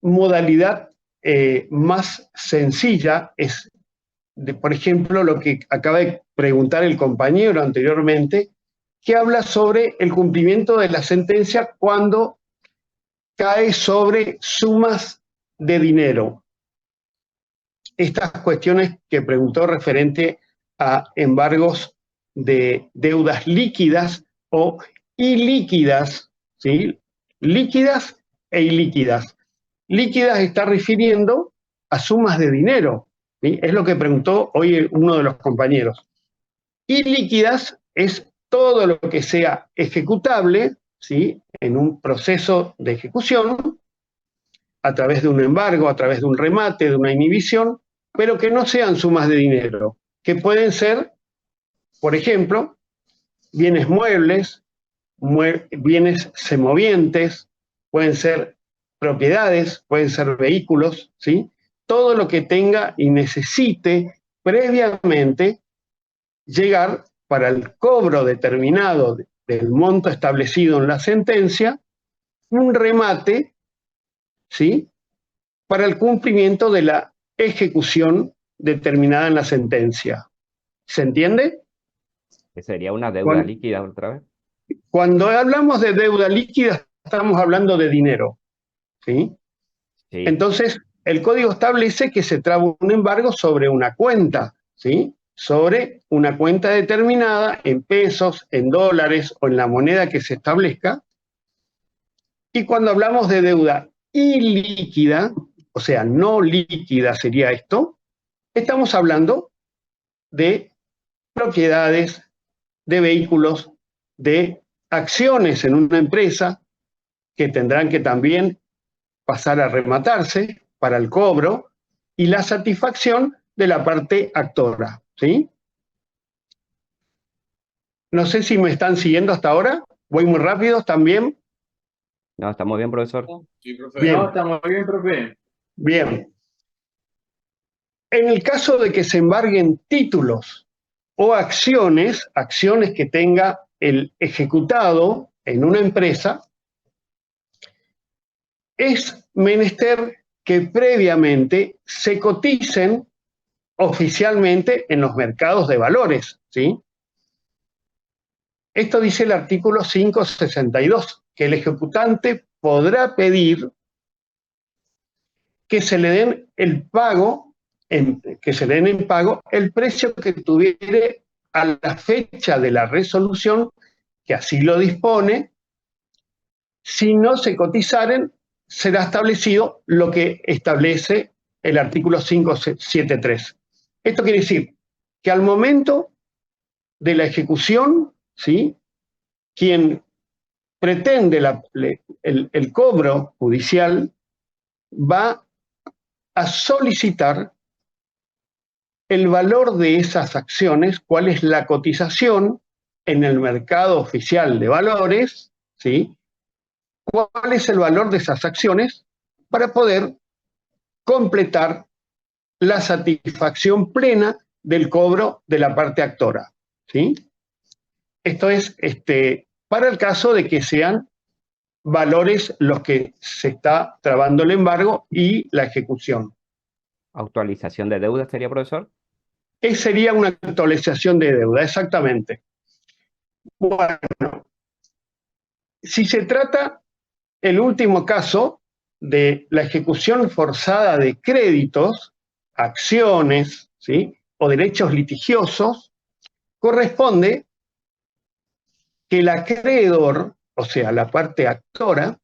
[SPEAKER 11] modalidad más sencilla es, por ejemplo, lo que acaba de preguntar el compañero anteriormente, que habla sobre el cumplimiento de la sentencia cuando cae sobre sumas de dinero. Estas cuestiones que preguntó referente a embargos de deudas líquidas o ilíquidas, ¿sí? Líquidas e ilíquidas. Líquidas está refiriendo a sumas de dinero, ¿sí? Es lo que preguntó hoy uno de los compañeros. Ilíquidas es todo lo que sea ejecutable, ¿sí?, en un proceso de ejecución, a través de un embargo, a través de un remate, de una inhibición, pero que no sean sumas de dinero, que pueden ser, por ejemplo, bienes muebles, bienes semovientes, pueden ser propiedades, pueden ser vehículos, ¿sí? Todo lo que tenga y necesite previamente llegar para el cobro determinado del monto establecido en la sentencia, un remate, ¿sí?, para el cumplimiento de la ejecución determinada en la sentencia. ¿Se entiende?
[SPEAKER 4] Que sería una deuda líquida otra vez.
[SPEAKER 11] Cuando hablamos de deuda líquida, estamos hablando de dinero, ¿sí?
[SPEAKER 4] Sí.
[SPEAKER 11] Entonces, el código establece que se traba un embargo sobre una cuenta, ¿sí?, sobre una cuenta determinada en pesos, en dólares o en la moneda que se establezca. Y cuando hablamos de deuda ilíquida, o sea, no líquida sería esto, estamos hablando de propiedades, de vehículos, de acciones en una empresa que tendrán que también pasar a rematarse para el cobro y la satisfacción de la parte actora, ¿sí? No sé si me están siguiendo hasta ahora. ¿Voy muy rápido también?
[SPEAKER 4] No, está muy bien, profesor.
[SPEAKER 7] Sí, profe.
[SPEAKER 11] Bien.
[SPEAKER 7] No, está muy bien, profe.
[SPEAKER 11] Bien. En el caso de que se embarguen títulos o acciones que tenga el ejecutado en una empresa, es menester que previamente se coticen oficialmente en los mercados de valores, ¿sí? Esto dice el artículo 562, que el ejecutante podrá pedir que se le den el pago, que se le den en pago el precio que tuviere a la fecha de la resolución, que así lo dispone. Si no se cotizaren, será establecido lo que establece el artículo 573. Esto quiere decir que al momento de la ejecución, ¿sí?, quien pretende el cobro judicial va a solicitar el valor de esas acciones, cuál es la cotización en el mercado oficial de valores, ¿sí?, cuál es el valor de esas acciones para poder completar la satisfacción plena del cobro de la parte actora, ¿sí? Esto es para el caso de que sean valores los que se está trabando el embargo y la ejecución.
[SPEAKER 4] ¿Actualización de deuda sería, profesor?
[SPEAKER 11] Sería una actualización de deuda, exactamente. Bueno, si se trata el último caso de la ejecución forzada de créditos, acciones, ¿sí?, o derechos litigiosos, corresponde que el acreedor, o sea, la parte actora,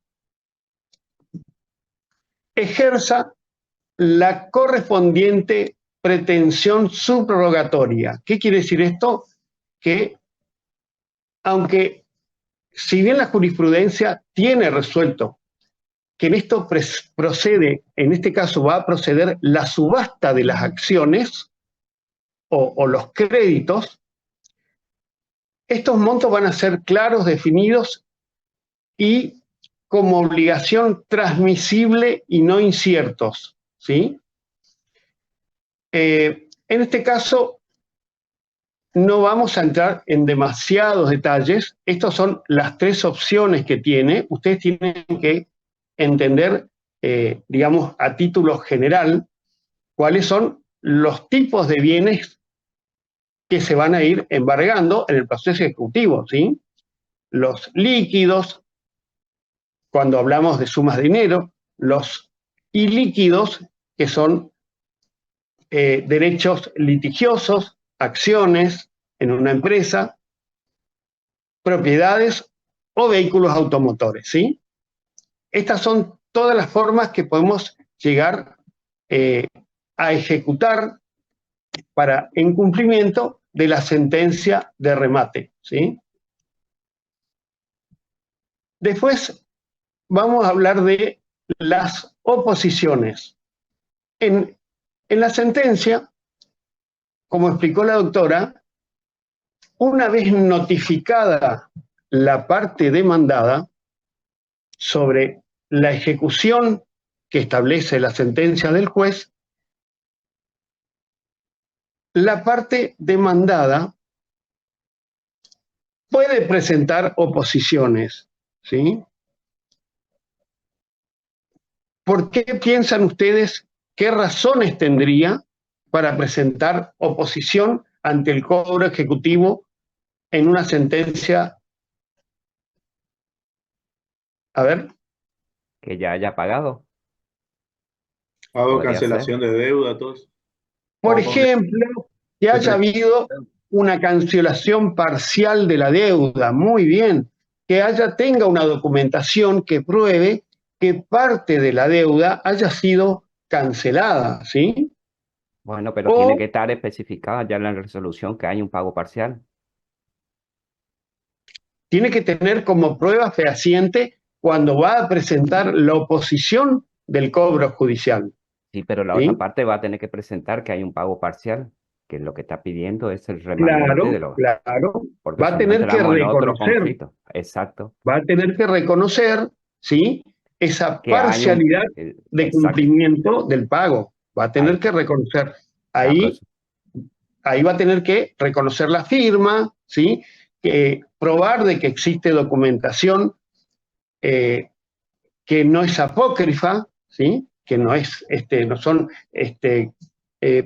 [SPEAKER 11] ejerza la correspondiente pretensión subrogatoria. ¿Qué quiere decir esto? Que aunque, si bien la jurisprudencia tiene resuelto que en esto procede, en este caso va a proceder la subasta de las acciones o los créditos, estos montos van a ser claros, definidos y como obligación transmisible y no inciertos, ¿sí? En este caso, no vamos a entrar en demasiados detalles. Estas son las tres opciones que tiene. Ustedes tienen que entender, digamos, a título general, cuáles son los tipos de bienes que se van a ir embargando en el proceso ejecutivo, ¿sí? Los líquidos, cuando hablamos de sumas de dinero, los ilíquidos, que son derechos litigiosos, acciones en una empresa, propiedades o vehículos automotores, ¿sí? Estas son todas las formas que podemos llegar a ejecutar en cumplimiento de la sentencia de remate, ¿sí? Después vamos a hablar de las oposiciones. En la sentencia, como explicó la doctora, una vez notificada la parte demandada sobre la ejecución que establece la sentencia del juez, la parte demandada puede presentar oposiciones, ¿sí? ¿Por qué piensan ustedes qué razones tendría para presentar oposición ante el cobro ejecutivo en una sentencia? A ver.
[SPEAKER 4] Que ya haya pagado.
[SPEAKER 9] Pago,
[SPEAKER 4] Podría ser.
[SPEAKER 9] cancelación de deuda, todos.
[SPEAKER 11] Por ejemplo, que haya habido una cancelación parcial de la deuda, muy bien, que tenga una documentación que pruebe que parte de la deuda haya sido cancelada, ¿sí?
[SPEAKER 4] Bueno, pero
[SPEAKER 11] O
[SPEAKER 4] tiene que estar especificada ya en la resolución que hay un pago parcial.
[SPEAKER 11] tiene que tener como prueba fehaciente cuando va a presentar la oposición del cobro judicial.
[SPEAKER 4] Sí, pero la
[SPEAKER 11] ¿Sí?
[SPEAKER 4] otra parte va a tener que presentar que hay un pago parcial, que lo que está pidiendo es el remanente de los...
[SPEAKER 11] Claro,
[SPEAKER 4] Porque
[SPEAKER 11] va
[SPEAKER 4] si
[SPEAKER 11] a
[SPEAKER 4] no
[SPEAKER 11] tener que
[SPEAKER 4] entramos en otro
[SPEAKER 11] reconocer,
[SPEAKER 4] conflicto. Exacto.
[SPEAKER 11] va a tener que reconocer, ¿sí? Esa
[SPEAKER 4] Que hay un...
[SPEAKER 11] parcialidad de
[SPEAKER 4] exacto.
[SPEAKER 11] cumplimiento del pago. Va a tener
[SPEAKER 4] Ahí,
[SPEAKER 11] que reconocer.
[SPEAKER 4] la
[SPEAKER 11] Ahí va a tener que reconocer la firma, ¿sí? Probar de que existe documentación que no es apócrifa, ¿sí? Que no son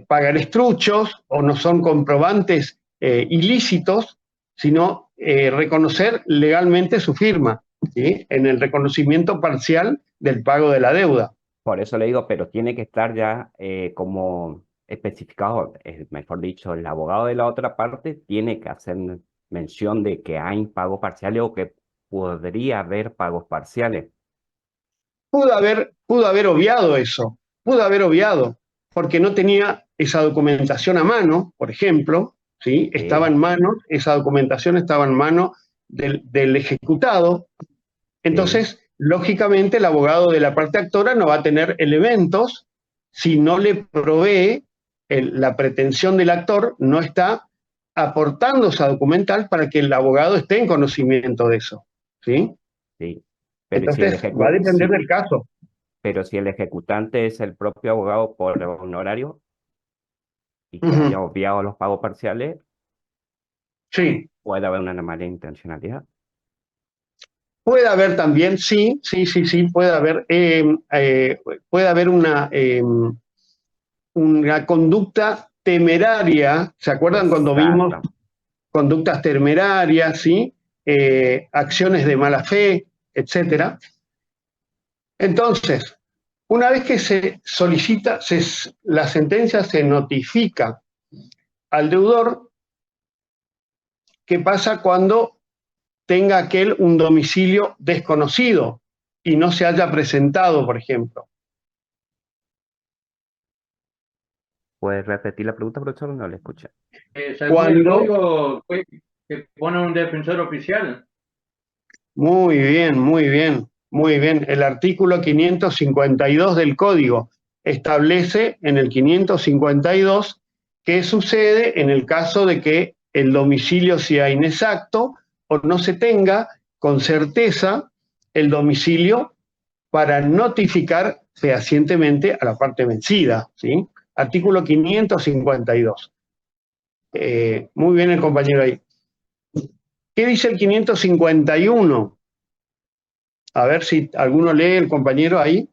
[SPEAKER 11] pagarés truchos o no son comprobantes ilícitos, sino reconocer legalmente su firma, ¿sí? En el reconocimiento parcial del pago de la deuda.
[SPEAKER 4] Por eso le digo, pero tiene que estar ya como especificado, mejor dicho, el abogado de la otra parte tiene que hacer mención de que hay pagos parciales o que podría haber pagos parciales.
[SPEAKER 11] Pudo haber obviado eso, pudo haber obviado, porque no tenía esa documentación a mano, por ejemplo, ¿sí? Estaba en mano, esa documentación estaba en mano del ejecutado. Entonces, lógicamente, el abogado de la parte actora no va a tener elementos si no le provee la pretensión del actor, no está aportando esa documental para que el abogado esté en conocimiento de eso, ¿sí?
[SPEAKER 4] Sí. Pero
[SPEAKER 11] Entonces, va a depender del caso.
[SPEAKER 4] Pero si el ejecutante es el propio abogado por honorario y que haya obviado los pagos parciales,
[SPEAKER 11] sí,
[SPEAKER 4] puede haber una mala intencionalidad.
[SPEAKER 11] Puede haber también, sí, puede haber una conducta temeraria. ¿Se acuerdan cuando vimos conductas temerarias, sí? Acciones de mala fe, etcétera? Entonces, una vez que se solicita, la sentencia se notifica al deudor. ¿Qué pasa cuando tenga aquel un domicilio desconocido y no se haya presentado, por ejemplo?
[SPEAKER 4] ¿Puedes repetir la pregunta, profesor? No le escuché.
[SPEAKER 7] Según el código que pone un defensor oficial.
[SPEAKER 11] Muy bien, muy bien, muy bien. El artículo 552 del código establece en el 552 qué sucede en el caso de que el domicilio sea inexacto o no se tenga con certeza el domicilio para notificar fehacientemente a la parte vencida, ¿sí? Artículo 552. Muy bien el compañero ahí. ¿Qué dice el 551? A ver si alguno lee, el compañero ahí.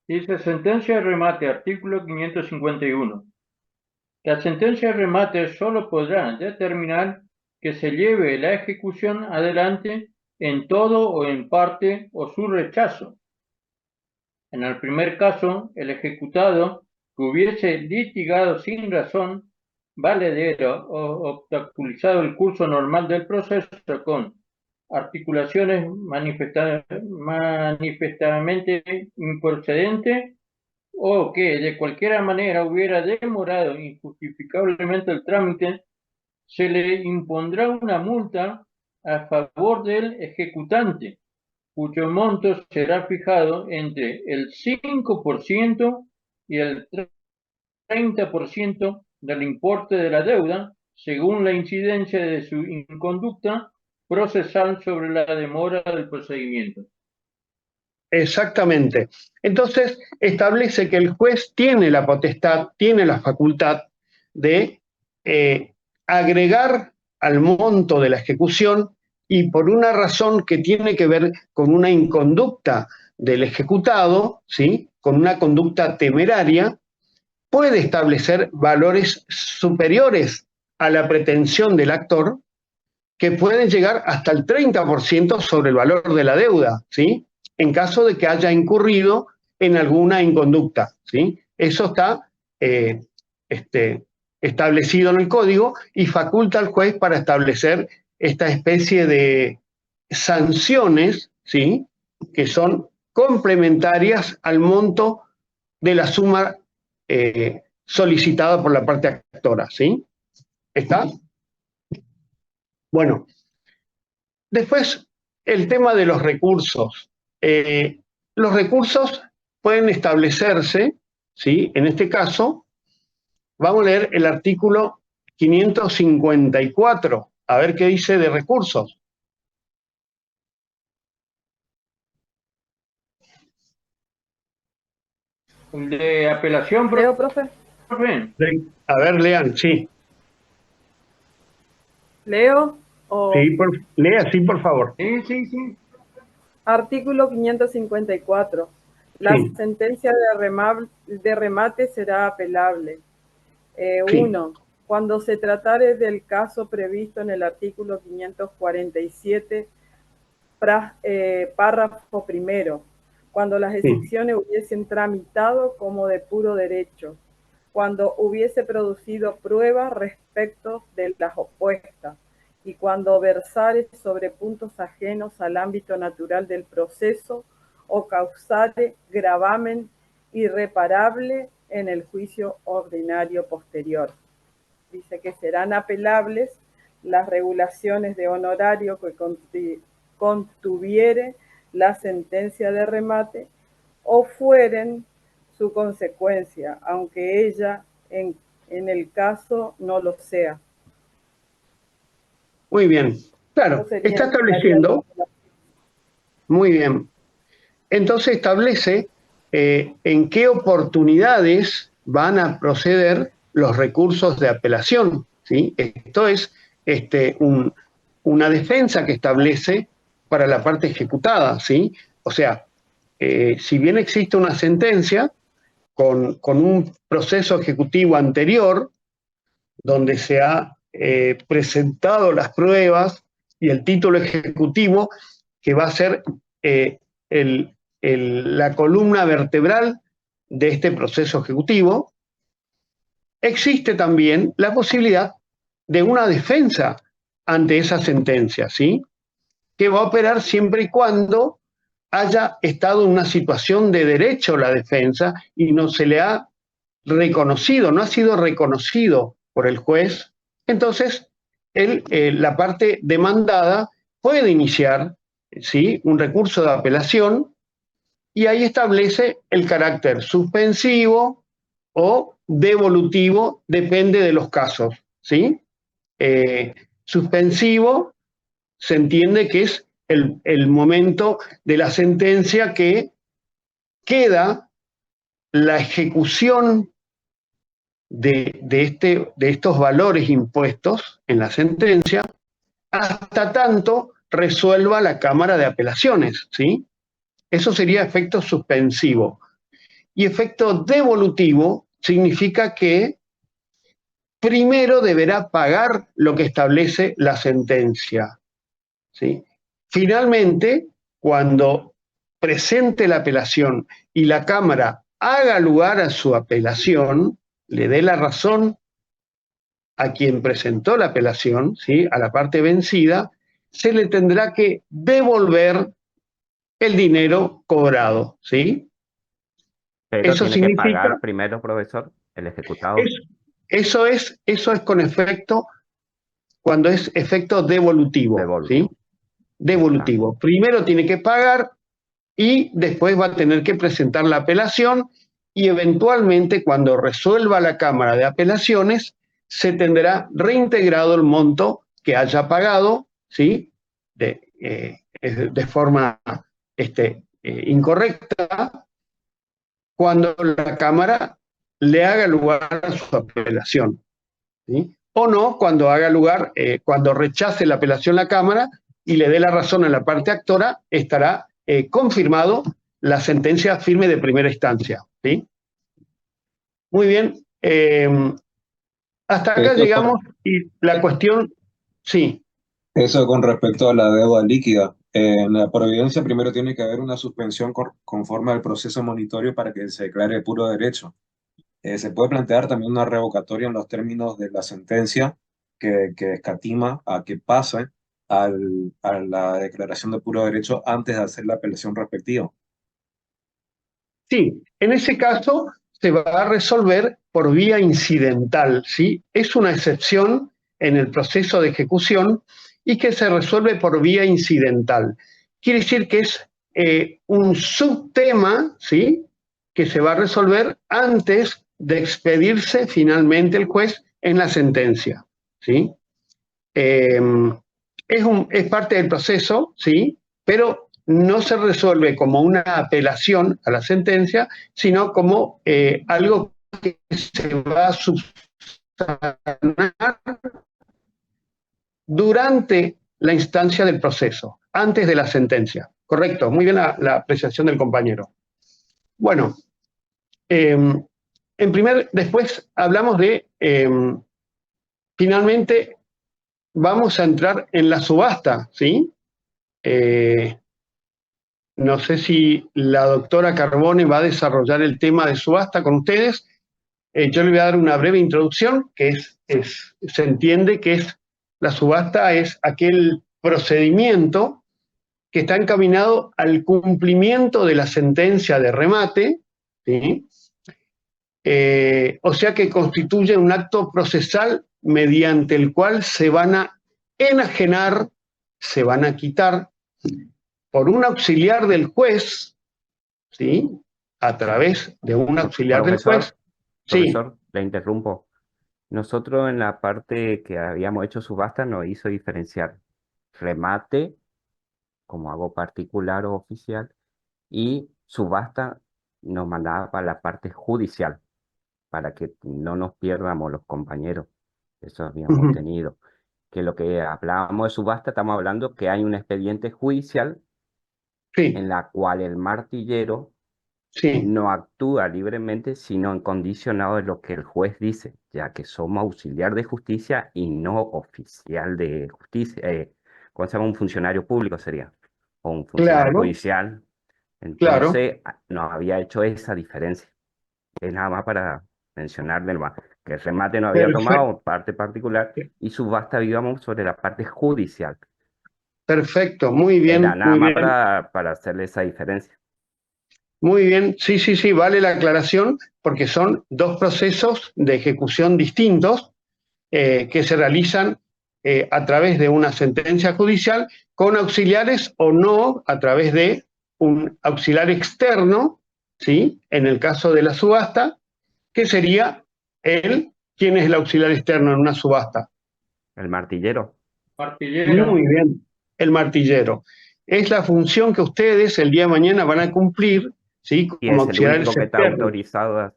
[SPEAKER 7] Dice sentencia de remate, artículo 551. La sentencia de remate solo podrá determinar que se lleve la ejecución adelante en todo o en parte o su rechazo. En el primer caso, el ejecutado que hubiese litigado sin razón valedero o obstaculizado el curso normal del proceso con articulaciones manifestamente improcedentes o que de cualquier manera hubiera demorado injustificablemente el trámite, se le impondrá una multa a favor del ejecutante, cuyo monto será fijado entre el 5% y el 30% del importe de la deuda, según la incidencia de su inconducta procesal sobre la demora del procedimiento.
[SPEAKER 11] Exactamente. Entonces, establece que el juez tiene la potestad, tiene la facultad de agregar al monto de la ejecución y por una razón que tiene que ver con una inconducta del ejecutado, ¿sí? Con una conducta temeraria, puede establecer valores superiores a la pretensión del actor, que pueden llegar hasta el 30% sobre el valor de la deuda, ¿sí? En caso de que haya incurrido en alguna inconducta, ¿sí? Eso está establecido en el código y faculta al juez para establecer esta especie de sanciones, ¿sí? Que son complementarias al monto de la suma solicitada por la parte actora, ¿sí? ¿Está? Bueno, después el tema de los recursos. Los recursos pueden establecerse, ¿sí? En este caso, vamos a leer el artículo 554, a ver qué dice de recursos.
[SPEAKER 7] El de apelación,
[SPEAKER 12] Leo, profe.
[SPEAKER 11] A ver, lean, sí.
[SPEAKER 12] Leo o
[SPEAKER 11] Sí, lea, sí, por favor.
[SPEAKER 7] Sí.
[SPEAKER 12] artículo 554. La
[SPEAKER 11] Sí.
[SPEAKER 12] sentencia de remate será apelable.
[SPEAKER 11] Sí.
[SPEAKER 12] 1. Cuando se tratare del caso previsto en el artículo 547, párrafo primero, cuando las excepciones hubiesen tramitado como de puro derecho, cuando hubiese producido pruebas respecto de las opuestas, y cuando versare sobre puntos ajenos al ámbito natural del proceso o causare gravamen irreparable en el juicio ordinario posterior. Dice que serán apelables las regulaciones de honorario que contuviere la sentencia de remate o fueren su consecuencia, aunque ella en el caso no lo sea.
[SPEAKER 11] Muy bien. Claro, está estableciendo. Muy bien. Entonces establece en qué oportunidades van a proceder los recursos de apelación, ¿sí? Esto es una defensa que establece para la parte ejecutada, ¿sí? O sea, si bien existe una sentencia con un proceso ejecutivo anterior, donde se ha presentado las pruebas y el título ejecutivo, que va a ser la columna vertebral de este proceso ejecutivo, existe también la posibilidad de una defensa ante esa sentencia, ¿sí? Que va a operar siempre y cuando haya estado en una situación de derecho la defensa y no se le ha reconocido, no ha sido reconocido por el juez. Entonces, la parte demandada puede iniciar, ¿sí?, un recurso de apelación y ahí establece el carácter suspensivo o devolutivo, depende de los casos, ¿sí? Suspensivo se entiende que es el momento de la sentencia que queda la ejecución de estos valores impuestos en la sentencia hasta tanto resuelva la Cámara de Apelaciones, ¿sí? Eso sería efecto suspensivo. Y efecto devolutivo significa que primero deberá pagar lo que establece la sentencia, ¿sí? Finalmente, cuando presente la apelación y la Cámara haga lugar a su apelación, le dé la razón a quien presentó la apelación, ¿sí?, a la parte vencida, se le tendrá que devolver el dinero cobrado, ¿sí?
[SPEAKER 4] Pero
[SPEAKER 11] Eso
[SPEAKER 4] tiene que
[SPEAKER 11] significa,
[SPEAKER 4] pagar primero, profesor, el ejecutado.
[SPEAKER 11] eso es con efecto, cuando es efecto devolutivo, ¿sí? Devolutivo. Primero tiene que pagar y después va a tener que presentar la apelación y eventualmente cuando resuelva la Cámara de Apelaciones se tendrá reintegrado el monto que haya pagado, ¿sí?, de forma incorrecta cuando la Cámara le haga lugar a su apelación, ¿sí? O no cuando haga lugar, cuando rechace la apelación la Cámara y le dé la razón a la parte actora, estará confirmado la sentencia firme de primera instancia, ¿sí? Muy bien. Hasta acá
[SPEAKER 10] Eso
[SPEAKER 11] llegamos y la cuestión, sí.
[SPEAKER 10] Eso con respecto a la deuda líquida. En la providencia primero tiene que haber una suspensión conforme al proceso monitorio para que se declare puro derecho. Se puede plantear también una revocatoria en los términos de la sentencia que escatima a que pase a la declaración de puro derecho antes de hacer la apelación respectiva.
[SPEAKER 11] Sí, en ese caso se va a resolver por vía incidental, ¿sí? Es una excepción en el proceso de ejecución y que se resuelve por vía incidental. Quiere decir que es un subtema, ¿sí?, que se va a resolver antes de expedirse finalmente el juez en la sentencia, ¿sí? Es parte del proceso, ¿sí?, pero no se resuelve como una apelación a la sentencia, sino como algo que se va a subsanar durante la instancia del proceso, antes de la sentencia. Correcto, muy bien la apreciación del compañero. Bueno, después hablamos de, finalmente, vamos a entrar en la subasta, ¿sí? No sé si la doctora Carbone va a desarrollar el tema de subasta con ustedes. Yo le voy a dar una breve introducción, que se entiende que la subasta es aquel procedimiento que está encaminado al cumplimiento de la sentencia de remate, ¿sí? O sea que constituye un acto procesal mediante el cual se van a enajenar, se van a quitar por un auxiliar del juez, ¿sí?, a través de un auxiliar del juez. Sí.
[SPEAKER 4] Profesor, le interrumpo. Nosotros en la parte que habíamos hecho subasta nos hizo diferenciar remate, como hago particular o oficial, y subasta nos mandaba para la parte judicial, para que no nos pierdamos los compañeros. Eso habíamos tenido. Que lo que hablábamos de subasta, estamos hablando que hay un expediente judicial en la cual el martillero no actúa libremente, sino condicionado de lo que el juez dice, ya que somos auxiliar de justicia y no oficial de justicia. ¿Cómo se llama? Un funcionario público sería, o un funcionario judicial. Entonces, nos había hecho esa diferencia. Es nada más para mencionar que el remate no había tomado parte particular y subasta vivíamos sobre la parte judicial.
[SPEAKER 11] Perfecto, muy bien.
[SPEAKER 4] Era nada más para hacerle esa diferencia.
[SPEAKER 11] Muy bien, sí, vale la aclaración porque son dos procesos de ejecución distintos que se realizan a través de una sentencia judicial con auxiliares o no a través de un auxiliar externo, ¿sí?, en el caso de la subasta, que sería ¿quién es el auxiliar externo en una subasta?
[SPEAKER 4] El martillero.
[SPEAKER 11] Muy bien, el martillero. Es la función que ustedes el día de mañana van a cumplir, ¿sí?,
[SPEAKER 4] Y
[SPEAKER 11] como
[SPEAKER 4] es el
[SPEAKER 11] auxiliares
[SPEAKER 4] único que está
[SPEAKER 11] externos.
[SPEAKER 4] autorizado,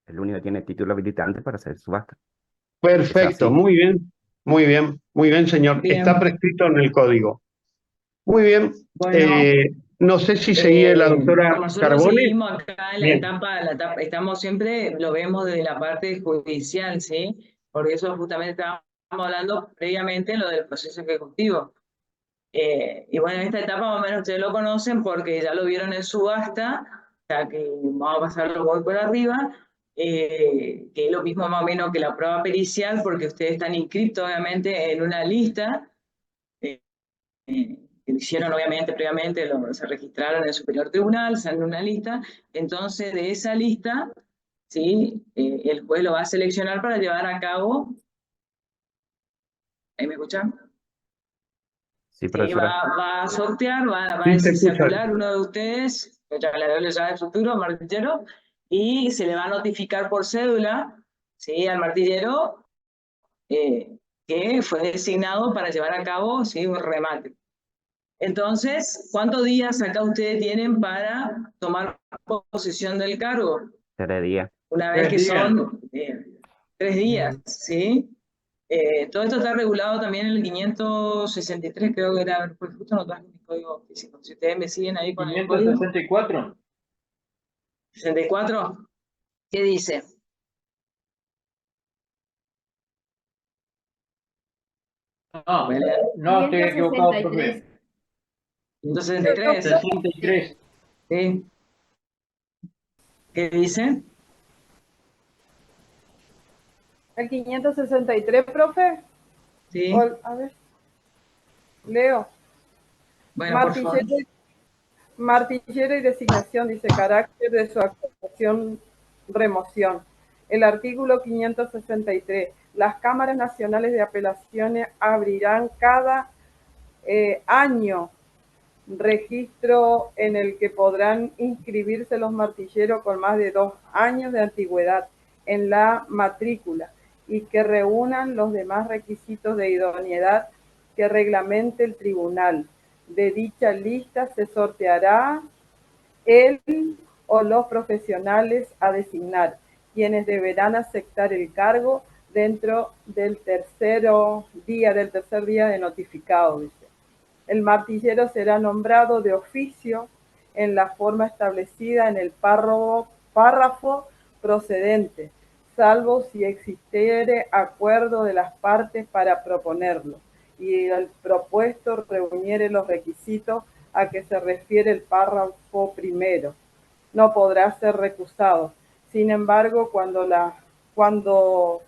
[SPEAKER 4] el único que tiene título habilitante para hacer subasta.
[SPEAKER 11] Perfecto, muy bien, señor.
[SPEAKER 1] Bien.
[SPEAKER 11] Está prescrito en el código. Muy bien.
[SPEAKER 1] Bueno,
[SPEAKER 11] No sé si seguía la doctora
[SPEAKER 1] nosotros
[SPEAKER 11] Carbone.
[SPEAKER 1] seguimos acá en
[SPEAKER 11] Bien.
[SPEAKER 1] la etapa, estamos siempre, lo vemos desde la parte judicial, ¿sí? Porque eso justamente estábamos hablando previamente en lo del proceso ejecutivo. Y bueno, en esta etapa más o menos ustedes lo conocen porque ya lo vieron en subasta, o sea que vamos a pasarlo muy por arriba, que es lo mismo más o menos que la prueba pericial, porque ustedes están inscritos obviamente en una lista, que lo hicieron obviamente previamente, se registraron en el Superior Tribunal, salen una lista, entonces de esa lista, ¿sí?, el juez lo va a seleccionar para llevar a cabo. ¿Ahí me escuchan?
[SPEAKER 4] Sí, profesora.
[SPEAKER 1] Va a sortear, va a
[SPEAKER 11] Sí, se escucha.
[SPEAKER 1] circular uno de ustedes, ya le doy la llave del futuro, martillero, y se le va a notificar por cédula, ¿sí?, al martillero que fue designado para llevar a cabo, ¿sí?, un remate. Entonces, ¿cuántos días acá ustedes tienen para tomar posesión del cargo?
[SPEAKER 4] 3 días.
[SPEAKER 1] Una vez
[SPEAKER 7] 3
[SPEAKER 1] que
[SPEAKER 7] días.
[SPEAKER 1] son 3 días, ¿sí? Todo esto está regulado también en el 563, creo que era, pues justo no traje mi código físico. Si ustedes me siguen ahí con el código.
[SPEAKER 7] 564.
[SPEAKER 1] 64, ¿qué dice?
[SPEAKER 7] No, no, estoy equivocado, profe.
[SPEAKER 1] 163,
[SPEAKER 7] 63.
[SPEAKER 1] ¿sí? ¿Qué dice?
[SPEAKER 12] El 563, profe.
[SPEAKER 1] Sí.
[SPEAKER 12] A ver. Leo.
[SPEAKER 1] Bueno, por favor.
[SPEAKER 12] Martillero y designación, dice carácter de su actuación, remoción. El artículo 563. Las cámaras nacionales de apelaciones abrirán cada año registro en el que podrán inscribirse los martilleros con más de 2 años de antigüedad en la matrícula y que reúnan los demás requisitos de idoneidad que reglamente el tribunal. De dicha lista se sorteará él o los profesionales a designar, quienes deberán aceptar el cargo dentro del tercer día de notificado, dice. El martillero será nombrado de oficio en la forma establecida en el párrafo procedente, salvo si existiere acuerdo de las partes para proponerlo y el propuesto reuniere los requisitos a que se refiere el párrafo primero. No podrá ser recusado. Sin embargo, cuando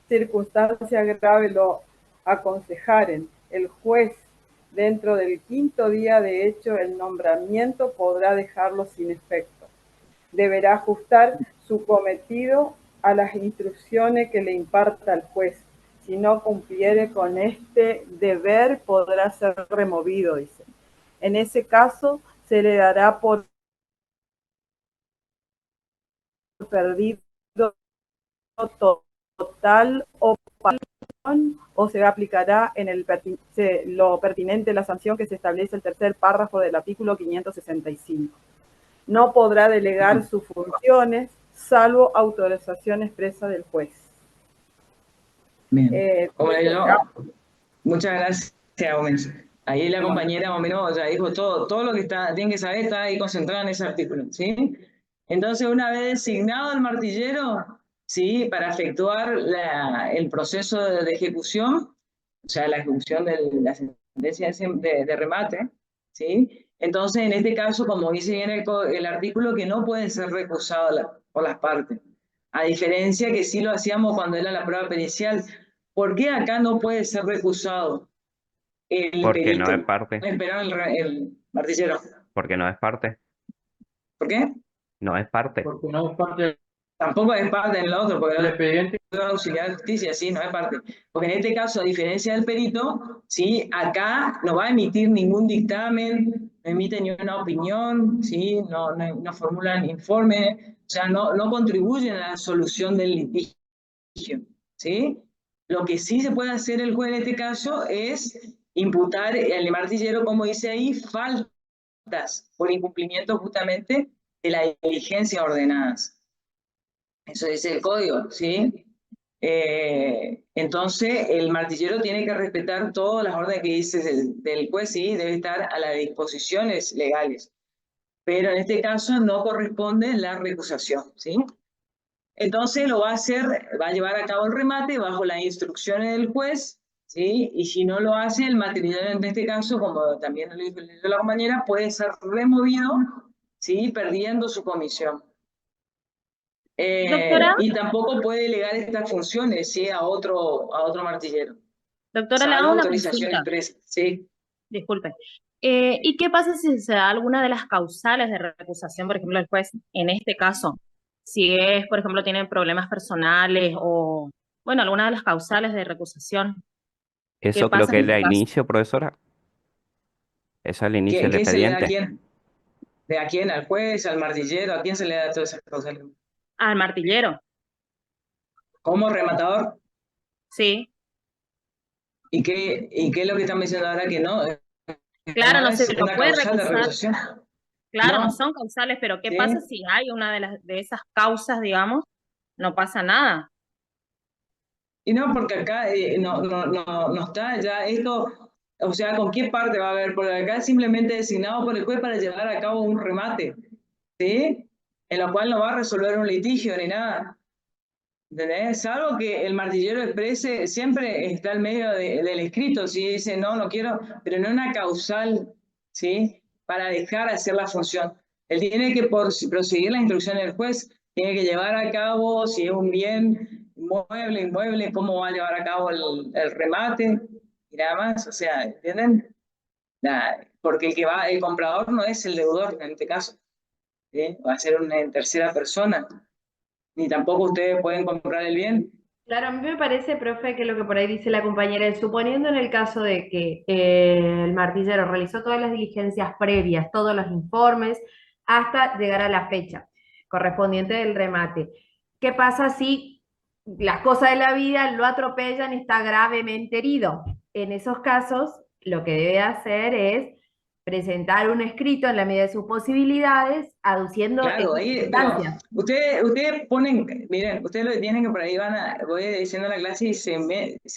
[SPEAKER 12] circunstancias graves lo aconsejaren, el juez dentro del 5º día de hecho el nombramiento podrá dejarlo sin efecto. Deberá ajustar su cometido a las instrucciones que le imparta el juez. Si no cumpliere con este deber, podrá ser removido, dice. En ese caso, se le dará por perdido total o parcial, o se aplicará en lo pertinente la sanción que se establece el tercer párrafo del artículo 565. No podrá delegar sus funciones salvo autorización expresa del juez.
[SPEAKER 1] Bien. Muchas gracias, Gómez. Ahí la compañera más o menos ya dijo todo lo que tienen que saber está ahí concentrado en ese artículo, ¿sí? Entonces, una vez designado el martillero, ¿sí? Para efectuar el proceso de ejecución, o sea, la ejecución de la sentencia de remate, ¿sí? Entonces, en este caso, como dice bien el artículo, que no puede ser recusado por las partes, a diferencia que sí lo hacíamos cuando era la prueba pericial. ¿Por qué acá no puede ser recusado el
[SPEAKER 4] Porque
[SPEAKER 1] perito?
[SPEAKER 4] no es parte.
[SPEAKER 1] El martillero.
[SPEAKER 4] Porque no es parte.
[SPEAKER 1] ¿Por qué?
[SPEAKER 4] No es parte.
[SPEAKER 7] Porque no es parte
[SPEAKER 1] Tampoco es parte en el otro, porque
[SPEAKER 7] del expediente.
[SPEAKER 1] la auxiliar de justicia, sí, no es parte. Porque en este caso, a diferencia del perito, sí, acá no va a emitir ningún dictamen, no emite ni una opinión, sí, no formulan informe, o sea, no contribuyen a la solución del litigio, ¿sí? Lo que sí se puede hacer el juez en este caso es imputar al martillero, como dice ahí, faltas por incumplimiento justamente de las diligencias ordenadas. Eso dice el código, ¿sí? Entonces, el martillero tiene que respetar todas las órdenes que dice del juez, sí, debe estar a las disposiciones legales. Pero en este caso no corresponde la recusación, ¿sí? Entonces lo va a llevar a cabo el remate bajo las instrucciones del juez, ¿sí? Y si no lo hace, el martillero en este caso, como también lo dijo la compañera, puede ser removido, ¿sí? Perdiendo su comisión. Y tampoco puede delegar estas funciones, ¿sí? a otro martillero.
[SPEAKER 13] Doctora, le hago una
[SPEAKER 1] autorización
[SPEAKER 13] consulta.
[SPEAKER 1] expresa, sí.
[SPEAKER 13] Disculpe. ¿Y qué pasa si se da alguna de las causales de recusación, por ejemplo, el juez, en este caso? Si es, por ejemplo, tiene problemas personales o, bueno, alguna de las causales de recusación.
[SPEAKER 4] Eso creo que es al inicio, profesora. Eso al inicio del
[SPEAKER 1] ¿Qué se le da a
[SPEAKER 4] expediente.
[SPEAKER 1] quién? ¿De a quién? ¿Al juez? ¿Al martillero? ¿A quién se le da todas esas causales?
[SPEAKER 13] Al martillero.
[SPEAKER 1] ¿Como rematador?
[SPEAKER 13] Sí.
[SPEAKER 1] ¿Y qué es lo que están mencionando ahora que no?
[SPEAKER 13] Claro, no
[SPEAKER 1] no
[SPEAKER 13] se
[SPEAKER 1] es
[SPEAKER 13] lo
[SPEAKER 1] una
[SPEAKER 13] puede
[SPEAKER 1] causal de
[SPEAKER 13] recusar.
[SPEAKER 1] recusación.
[SPEAKER 13] Claro, no
[SPEAKER 1] No,
[SPEAKER 13] son causales, pero ¿qué
[SPEAKER 1] ¿sí?
[SPEAKER 13] pasa si hay una de esas causas, digamos? No pasa nada.
[SPEAKER 1] Y no, porque acá no está ya esto, o sea, ¿con qué parte va a haber? Porque acá es simplemente designado por el juez para llevar a cabo un remate, ¿sí? En lo cual no va a resolver un litigio ni nada. ¿Entendés? Salvo que el martillero exprese, siempre está al medio del escrito, si dice no, no quiero, pero no una causal, ¿sí? Para dejar hacer la función. Él tiene que proseguir la instrucción del juez, tiene que llevar a cabo, si es un bien inmueble, cómo va a llevar a cabo el remate, y nada más, o sea, ¿entienden? Porque el comprador no es el deudor en este caso, ¿sí? Va a ser una tercera persona, ni tampoco ustedes pueden comprar el bien.
[SPEAKER 3] Claro, a mí me parece, profe, que lo que por ahí dice la compañera es, suponiendo en el caso de que el martillero realizó todas las diligencias previas, todos los informes, hasta llegar a la fecha correspondiente del remate. ¿Qué pasa si las cosas de la vida lo atropellan y está gravemente herido? En esos casos, lo que debe hacer es presentar un escrito en la medida de sus posibilidades, aduciendo
[SPEAKER 1] Claro,
[SPEAKER 3] esas
[SPEAKER 1] ahí, pero
[SPEAKER 3] circunstancias.
[SPEAKER 1] ustedes ponen, miren, ustedes lo que tienen que por ahí voy diciendo la clase y se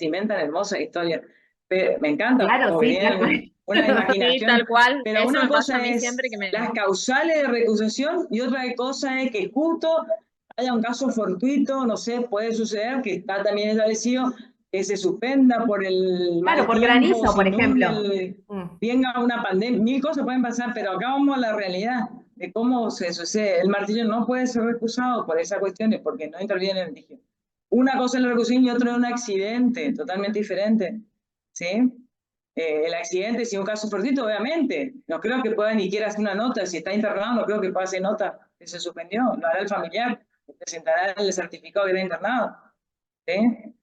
[SPEAKER 1] inventan hermosas historias. Pero me encanta,
[SPEAKER 3] Claro,
[SPEAKER 1] porque
[SPEAKER 3] sí, tal cual.
[SPEAKER 1] tienen una
[SPEAKER 13] Sí,
[SPEAKER 1] imaginación.
[SPEAKER 13] tal cual.
[SPEAKER 1] Pero
[SPEAKER 13] Eso
[SPEAKER 1] una
[SPEAKER 13] me pasa a
[SPEAKER 1] cosa
[SPEAKER 13] mí
[SPEAKER 1] es
[SPEAKER 13] siempre que me...
[SPEAKER 1] las causales de recusación y otra cosa es que justo haya un caso fortuito, no sé, puede suceder que está también establecido que se suspenda por el
[SPEAKER 3] Claro,
[SPEAKER 1] mal
[SPEAKER 3] por
[SPEAKER 1] tiempo,
[SPEAKER 3] granizo,
[SPEAKER 1] se
[SPEAKER 3] por
[SPEAKER 1] inunde,
[SPEAKER 3] ejemplo. Mm.
[SPEAKER 1] venga una pandemia, mil cosas pueden pasar, pero acá vamos a la realidad de cómo se sucede. El martillo no puede ser recusado por esas cuestiones porque no interviene en el litigio. Una cosa es la recusación y otra es un accidente, totalmente diferente, ¿sí? El accidente, si es un caso fortuito, obviamente, no creo que pueda ni siquiera hacer una nota, si está internado, no creo que pueda hacer nota que se suspendió, lo hará el familiar, presentará el certificado que está internado, ¿sí?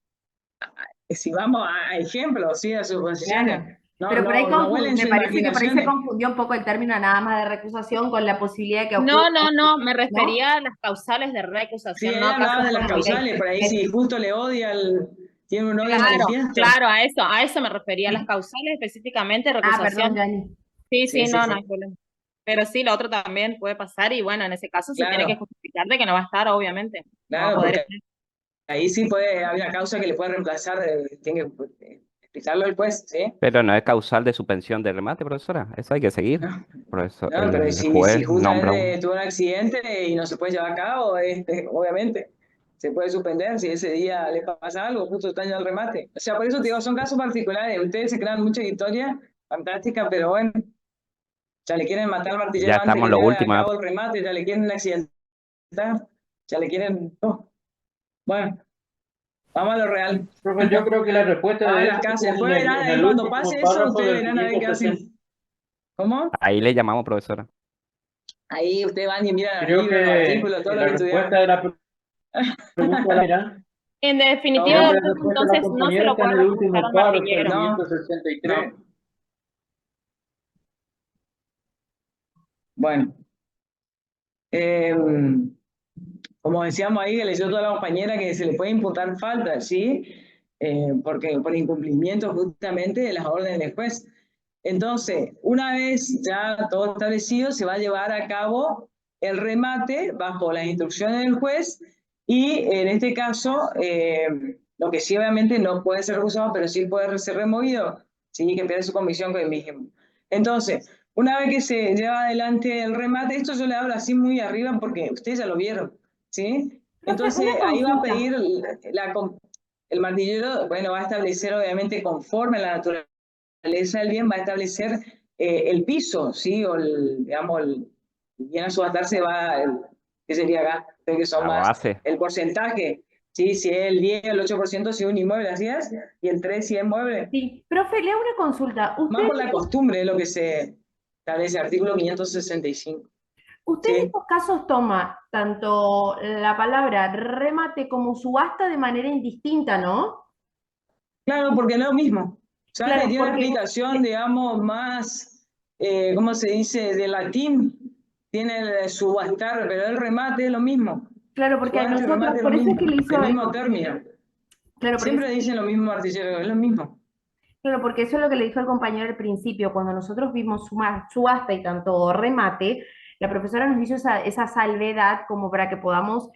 [SPEAKER 1] Si vamos a ejemplos, ¿sí? A suposiciones,
[SPEAKER 3] Claro. Pero por ahí
[SPEAKER 1] no vuelen
[SPEAKER 3] me
[SPEAKER 1] sus
[SPEAKER 3] parece que por ahí se
[SPEAKER 1] imaginaciones.
[SPEAKER 3] confundió un poco el término nada más de recusación con la posibilidad de que
[SPEAKER 13] No,
[SPEAKER 3] ocurra,
[SPEAKER 13] no, no, me
[SPEAKER 3] ¿no?
[SPEAKER 13] refería a las causales de
[SPEAKER 1] Sí,
[SPEAKER 13] recusación,
[SPEAKER 1] ella
[SPEAKER 13] no
[SPEAKER 1] hablaba
[SPEAKER 13] casos
[SPEAKER 1] de las
[SPEAKER 13] fortuitos.
[SPEAKER 1] causales, por ahí si justo le odia, tiene un odio
[SPEAKER 13] Claro,
[SPEAKER 1] manifiesto.
[SPEAKER 13] claro, a eso me refería, a las causales específicamente de
[SPEAKER 3] Ah, perdón,
[SPEAKER 13] recusación.
[SPEAKER 3] Dani.
[SPEAKER 13] Sí,
[SPEAKER 1] Sí,
[SPEAKER 13] sí,
[SPEAKER 1] sí,
[SPEAKER 13] no, no
[SPEAKER 1] sí.
[SPEAKER 13] hay problema. Pero sí, lo otro también puede pasar y bueno, en ese caso se tiene que
[SPEAKER 1] Claro,
[SPEAKER 13] justificar de que no va a estar, obviamente. No va a
[SPEAKER 1] claro,
[SPEAKER 13] poder
[SPEAKER 1] porque
[SPEAKER 13] estar.
[SPEAKER 1] ahí sí puede haber una causa que le puede reemplazar, tiene que explicarlo el juez, ¿sí?
[SPEAKER 4] Pero no es causal de suspensión de remate, profesora. Eso hay que seguir.
[SPEAKER 1] No,
[SPEAKER 4] Profesor,
[SPEAKER 1] no, pero
[SPEAKER 4] el
[SPEAKER 1] si
[SPEAKER 4] juez nombra
[SPEAKER 1] justamente
[SPEAKER 4] un...
[SPEAKER 1] tuvo un accidente y no se puede llevar a cabo, obviamente se puede suspender si ese día le pasa algo, justo está en el remate. O sea, por eso te digo, son casos particulares. Ustedes se crean muchas historias fantásticas, pero bueno, ya le quieren matar al
[SPEAKER 4] Ya
[SPEAKER 1] martillero antes
[SPEAKER 4] estamos
[SPEAKER 1] que
[SPEAKER 4] en lo
[SPEAKER 1] lleve a
[SPEAKER 4] último.
[SPEAKER 1] cabo el remate, ya le quieren accidentar, ya le quieren... oh. Bueno, vamos a lo real.
[SPEAKER 7] Profe, yo creo que la respuesta
[SPEAKER 1] Vamos a
[SPEAKER 7] de
[SPEAKER 1] las
[SPEAKER 7] esto
[SPEAKER 1] casas.
[SPEAKER 7] está
[SPEAKER 1] Después verán,
[SPEAKER 7] en el
[SPEAKER 1] cuando
[SPEAKER 7] último
[SPEAKER 1] pase eso,
[SPEAKER 7] párrafo
[SPEAKER 1] ustedes
[SPEAKER 7] del
[SPEAKER 1] verán a ver qué
[SPEAKER 7] 560.
[SPEAKER 1] hacen. ¿Cómo?
[SPEAKER 4] Ahí le llamamos, profesora.
[SPEAKER 1] Ahí ustedes van y miran los
[SPEAKER 7] Creo
[SPEAKER 1] libros, los
[SPEAKER 7] que
[SPEAKER 1] artículos, todo lo
[SPEAKER 7] la
[SPEAKER 1] que estudiaron.
[SPEAKER 7] respuesta de la pregunta era,
[SPEAKER 13] En definitiva,
[SPEAKER 7] creo que la
[SPEAKER 13] doctor,
[SPEAKER 7] respuesta de la
[SPEAKER 13] entonces no se
[SPEAKER 7] compañera
[SPEAKER 13] lo
[SPEAKER 7] está en
[SPEAKER 13] puede
[SPEAKER 7] el
[SPEAKER 13] recusar
[SPEAKER 7] último
[SPEAKER 13] al
[SPEAKER 7] párrafo del
[SPEAKER 13] martillero.
[SPEAKER 1] No,
[SPEAKER 7] 563.
[SPEAKER 1] bueno. Como decíamos ahí, que leyó toda la compañera que se le puede imputar falta, ¿sí? Porque por incumplimiento justamente de las órdenes del juez. Entonces, una vez ya todo establecido, se va a llevar a cabo el remate bajo las instrucciones del juez y en este caso, lo que sí obviamente no puede ser recusado, pero sí puede ser removido, ¿sí? Que pierde su convicción con el mismo. Entonces, una vez que se lleva adelante el remate, esto yo le hablo así muy arriba porque ustedes ya lo vieron, ¿sí? Entonces,
[SPEAKER 3] Una
[SPEAKER 1] ahí va a
[SPEAKER 3] consulta.
[SPEAKER 1] pedir el martillero, bueno, va a establecer obviamente conforme a la naturaleza del bien, va a establecer el piso, ¿sí? O digamos, bien a subastarse va, ¿qué sería acá? Creo que son
[SPEAKER 4] La
[SPEAKER 1] más,
[SPEAKER 4] base.
[SPEAKER 1] el porcentaje, ¿sí? Si es el 10, el 8% si es un inmueble, así es, y el 3 si es mueble.
[SPEAKER 3] Sí, profe, le hago una consulta.
[SPEAKER 1] Más por la costumbre es lo que se establece, artículo 565.
[SPEAKER 3] ¿Usted en
[SPEAKER 1] Sí,
[SPEAKER 3] estos casos toma tanto la palabra remate como subasta de manera indistinta, ¿no?
[SPEAKER 1] claro, porque no es lo mismo. O sea, que
[SPEAKER 3] Claro,
[SPEAKER 1] tiene una
[SPEAKER 3] porque,
[SPEAKER 1] explicación, digamos, más, ¿cómo se dice?, de latín. Tiene el subastar, pero el remate es lo mismo.
[SPEAKER 3] claro, porque a
[SPEAKER 1] Subasta y remate
[SPEAKER 3] nosotros,
[SPEAKER 1] es lo
[SPEAKER 3] por eso es
[SPEAKER 1] mismo,
[SPEAKER 3] que le hizo,
[SPEAKER 1] el mismo término.
[SPEAKER 3] claro, porque
[SPEAKER 1] Siempre dicen lo mismo, artillero, es lo mismo.
[SPEAKER 3] Claro, porque eso es lo que le dijo el compañero al principio. Cuando nosotros vimos subasta y tanto remate, la profesora nos hizo esa salvedad como para que podamos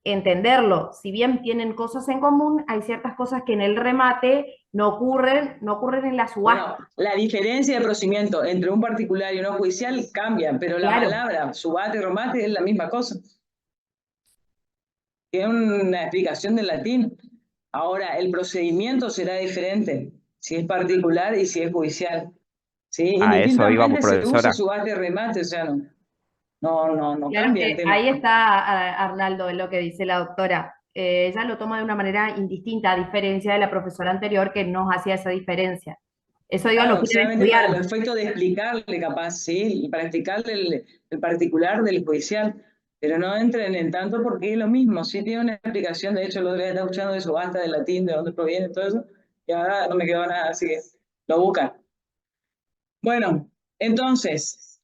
[SPEAKER 3] entenderlo. Si bien tienen cosas en común, hay ciertas cosas que en el remate no ocurren en la subasta.
[SPEAKER 1] Bueno, la diferencia de procedimiento entre un particular y uno judicial cambia, pero la
[SPEAKER 3] Claro.
[SPEAKER 1] palabra subasta y remate es la misma cosa. Es una explicación del latín. Ahora, el procedimiento será diferente, si es particular y si es judicial. ¿Sí?
[SPEAKER 4] A eso íbamos,
[SPEAKER 1] Indistintamente se use
[SPEAKER 4] profesora.
[SPEAKER 1] subasta y remate, o sea, no
[SPEAKER 3] Claro
[SPEAKER 1] cambia el
[SPEAKER 3] que
[SPEAKER 1] tema.
[SPEAKER 3] ahí está, Arnaldo, lo que dice la doctora. Ella lo toma de una manera indistinta, a diferencia de la profesora anterior que nos hacía esa diferencia. Eso digo, lo
[SPEAKER 1] Claro,
[SPEAKER 3] quieren
[SPEAKER 1] solamente para
[SPEAKER 3] estudiar.
[SPEAKER 1] el efecto de explicarle capaz, ¿sí? Y para explicarle el particular del judicial. Pero no entren en tanto porque es lo mismo, sí tiene una explicación. De hecho, el otro día estaba escuchando de subasta, del latín, de dónde proviene, todo eso, y ahora no me quedó nada, así que lo buscan. Bueno, entonces,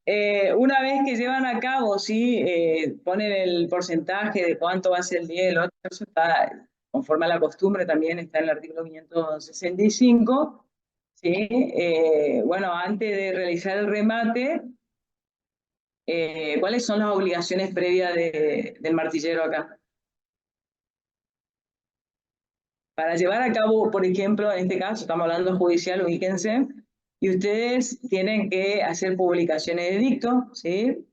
[SPEAKER 1] una vez que llevan a cabo, ¿sí? Ponen el porcentaje de cuánto va a ser el día del otro, eso está, conforme a la costumbre, también está en el artículo 565, ¿sí? Bueno, antes de realizar el remate, ¿cuáles son las obligaciones previas del martillero acá? Para llevar a cabo, por ejemplo, en este caso, estamos hablando judicial, ubíquense, y ustedes tienen que hacer publicaciones de edicto, ¿sí?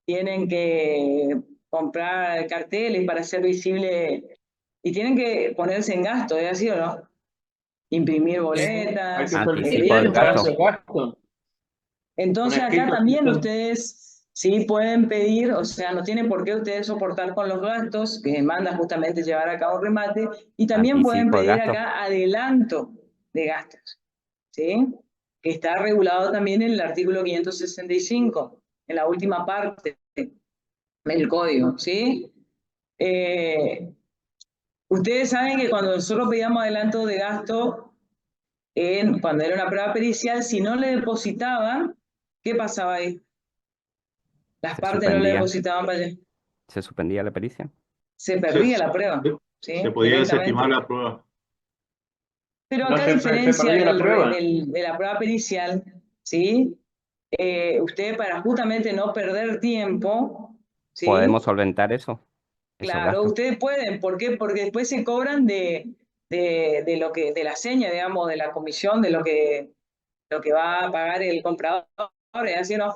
[SPEAKER 1] Tienen que comprar carteles para hacer visible, y tienen que ponerse en gasto, ¿es así o no? Imprimir
[SPEAKER 7] Hay
[SPEAKER 1] boletas,
[SPEAKER 7] que
[SPEAKER 4] Anticipo
[SPEAKER 7] solicitar
[SPEAKER 4] del
[SPEAKER 7] el plan
[SPEAKER 4] gasto.
[SPEAKER 7] de gasto.
[SPEAKER 1] Entonces
[SPEAKER 7] Con
[SPEAKER 1] acá
[SPEAKER 7] escrito,
[SPEAKER 1] también
[SPEAKER 7] escrito.
[SPEAKER 1] ustedes sí pueden pedir, o sea, no tienen por qué ustedes soportar con los gastos que demanda justamente llevar a cabo un remate, y también pueden
[SPEAKER 4] Anticipo de
[SPEAKER 1] pedir
[SPEAKER 4] gasto.
[SPEAKER 1] acá adelanto de gastos, ¿sí? Que está regulado también en el artículo 565, en la última parte del código, ¿sí? Ustedes saben que cuando nosotros pedíamos adelanto de gasto, cuando era una prueba pericial, si no le depositaban, ¿qué pasaba ahí? Las
[SPEAKER 4] Se
[SPEAKER 1] partes no le
[SPEAKER 4] suspendía.
[SPEAKER 1] depositaban para allá.
[SPEAKER 4] ¿Se suspendía la pericia?
[SPEAKER 1] Se perdía la prueba, ¿sí?
[SPEAKER 9] Se podía desestimar
[SPEAKER 1] Directamente.
[SPEAKER 9] la prueba.
[SPEAKER 1] Pero
[SPEAKER 7] No
[SPEAKER 1] acá a
[SPEAKER 7] se
[SPEAKER 1] diferencia
[SPEAKER 7] perdía la prueba.
[SPEAKER 1] de la prueba pericial, ¿sí? Ustedes para justamente no perder tiempo, ¿sí?
[SPEAKER 4] ¿Podemos solventar eso? Esos
[SPEAKER 1] Claro,
[SPEAKER 4] gastos.
[SPEAKER 1] ustedes pueden. ¿Por qué? Porque después se cobran de la seña, digamos, de la comisión, de lo que va a pagar el comprador, ¿es así o no?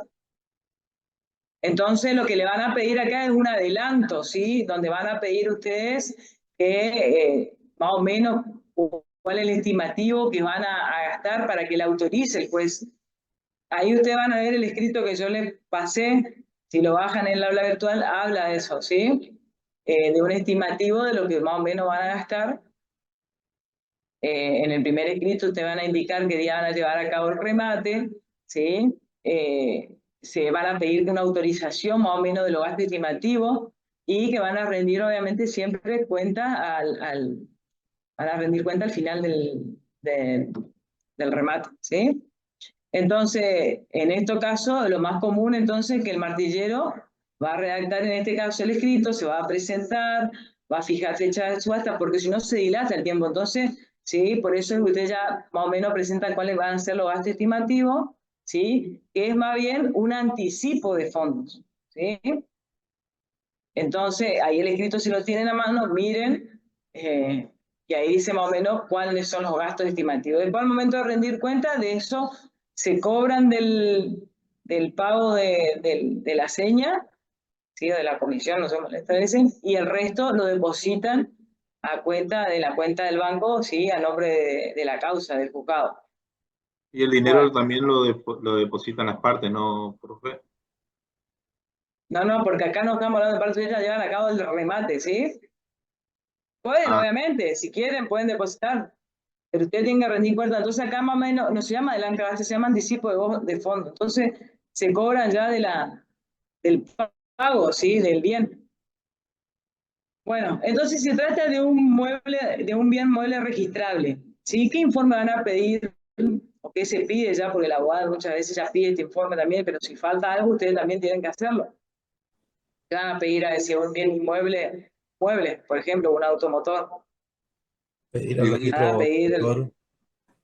[SPEAKER 1] Entonces, lo que le van a pedir acá es un adelanto, ¿sí? Donde van a pedir ustedes que más o menos cuál es el estimativo que van a gastar para que le autorice el juez. Ahí ustedes van a ver el escrito que yo les pasé, si lo bajan en el aula virtual, habla de eso, ¿sí? De un estimativo de lo que más o menos van a gastar. En el primer escrito ustedes van a indicar qué día van a llevar a cabo el remate, ¿sí? Se van a pedir una autorización más o menos de los gastos estimativos y que van a rendir obviamente siempre cuenta van a rendir cuenta al final del remate, ¿sí? Entonces, en este caso, lo más común entonces que el martillero va a redactar en este caso el escrito, se va a presentar, va a fijar fecha de subasta, porque si no se dilata el tiempo. Entonces, sí, por eso es que ustedes ya más o menos presentan cuáles van a ser los gastos estimativos, ¿sí? Que es más bien un anticipo de fondos, ¿sí? Entonces, ahí el escrito, si lo tienen a mano, miren, y ahí dice más o menos cuáles son los gastos estimativos. Después, al momento de rendir cuenta, de eso se cobran del pago de la seña, ¿sí? De la comisión, no sé cómo le establecen, y el resto lo depositan a cuenta de la cuenta del banco, ¿sí? A nombre de la causa, del juzgado.
[SPEAKER 9] Y el dinero
[SPEAKER 1] Bueno.
[SPEAKER 9] también lo depositan las partes, ¿no, profe?
[SPEAKER 1] No, porque acá no estamos hablando de partes, ellas llevan a cabo el remate, ¿sí? Pueden,
[SPEAKER 9] Ah,
[SPEAKER 1] obviamente, si quieren pueden depositar, pero usted tiene que rendir cuenta. Entonces acá más o menos no se llama adelanto de gasto, se llama anticipo de fondo. Entonces se cobran ya del pago, ¿sí? Del bien. Bueno, entonces se trata de un bien mueble registrable, ¿sí? ¿Qué informe van a pedir? ¿O qué se pide ya? Porque el abogado muchas veces ya pide este informe también, pero si falta algo, ustedes también tienen que hacerlo. ¿Qué van a pedir a decir un bien inmueble? Mueble, por ejemplo, un automotor.
[SPEAKER 6] Pedir al
[SPEAKER 1] Van a pedir
[SPEAKER 6] registro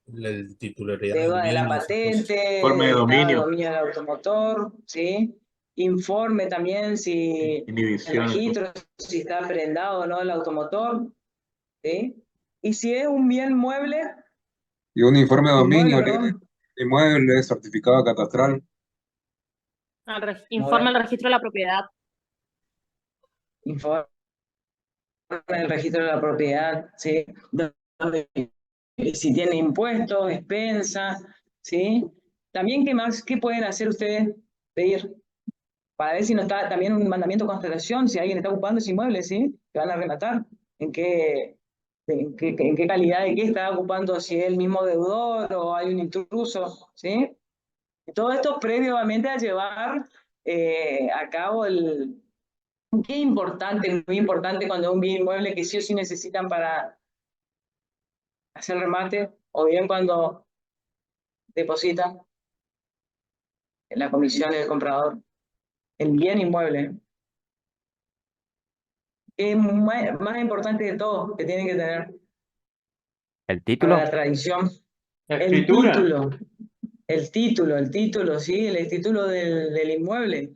[SPEAKER 6] La titularidad de
[SPEAKER 1] deuda de la
[SPEAKER 6] dominio, esas cosas.
[SPEAKER 1] patente,
[SPEAKER 9] Informe de
[SPEAKER 1] estado de
[SPEAKER 9] dominio,
[SPEAKER 1] dominio del automotor, ¿sí? Informe también si el
[SPEAKER 9] inhibición.
[SPEAKER 1] registro, si está prendado o no el automotor, ¿sí? Y si es un bien mueble,
[SPEAKER 10] Y un informe de
[SPEAKER 1] inmueble,
[SPEAKER 10] dominio,
[SPEAKER 1] perdón,
[SPEAKER 10] inmueble, certificado catastral.
[SPEAKER 13] Informa el registro de la propiedad.
[SPEAKER 1] informe del registro de la propiedad, ¿sí? Donde, si tiene impuestos, expensas, ¿sí? También, ¿qué pueden hacer ustedes? Pedir para ver si no está también un mandamiento de constatación, si alguien está ocupando ese inmueble, ¿sí? Que van a rematar, en qué calidad de qué está ocupando, si es el mismo deudor o hay un intruso, ¿sí? Y todo esto previamente a llevar a cabo el... Qué importante, muy importante cuando un bien inmueble que sí o sí necesitan para hacer remate, o bien cuando depositan en la comisión del comprador, el bien inmueble. Es más importante de todo que tienen que tener
[SPEAKER 4] ¿El
[SPEAKER 1] para
[SPEAKER 4] título?
[SPEAKER 1] la tradición.
[SPEAKER 7] La
[SPEAKER 1] El
[SPEAKER 7] escritura.
[SPEAKER 1] título, sí, el título del inmueble.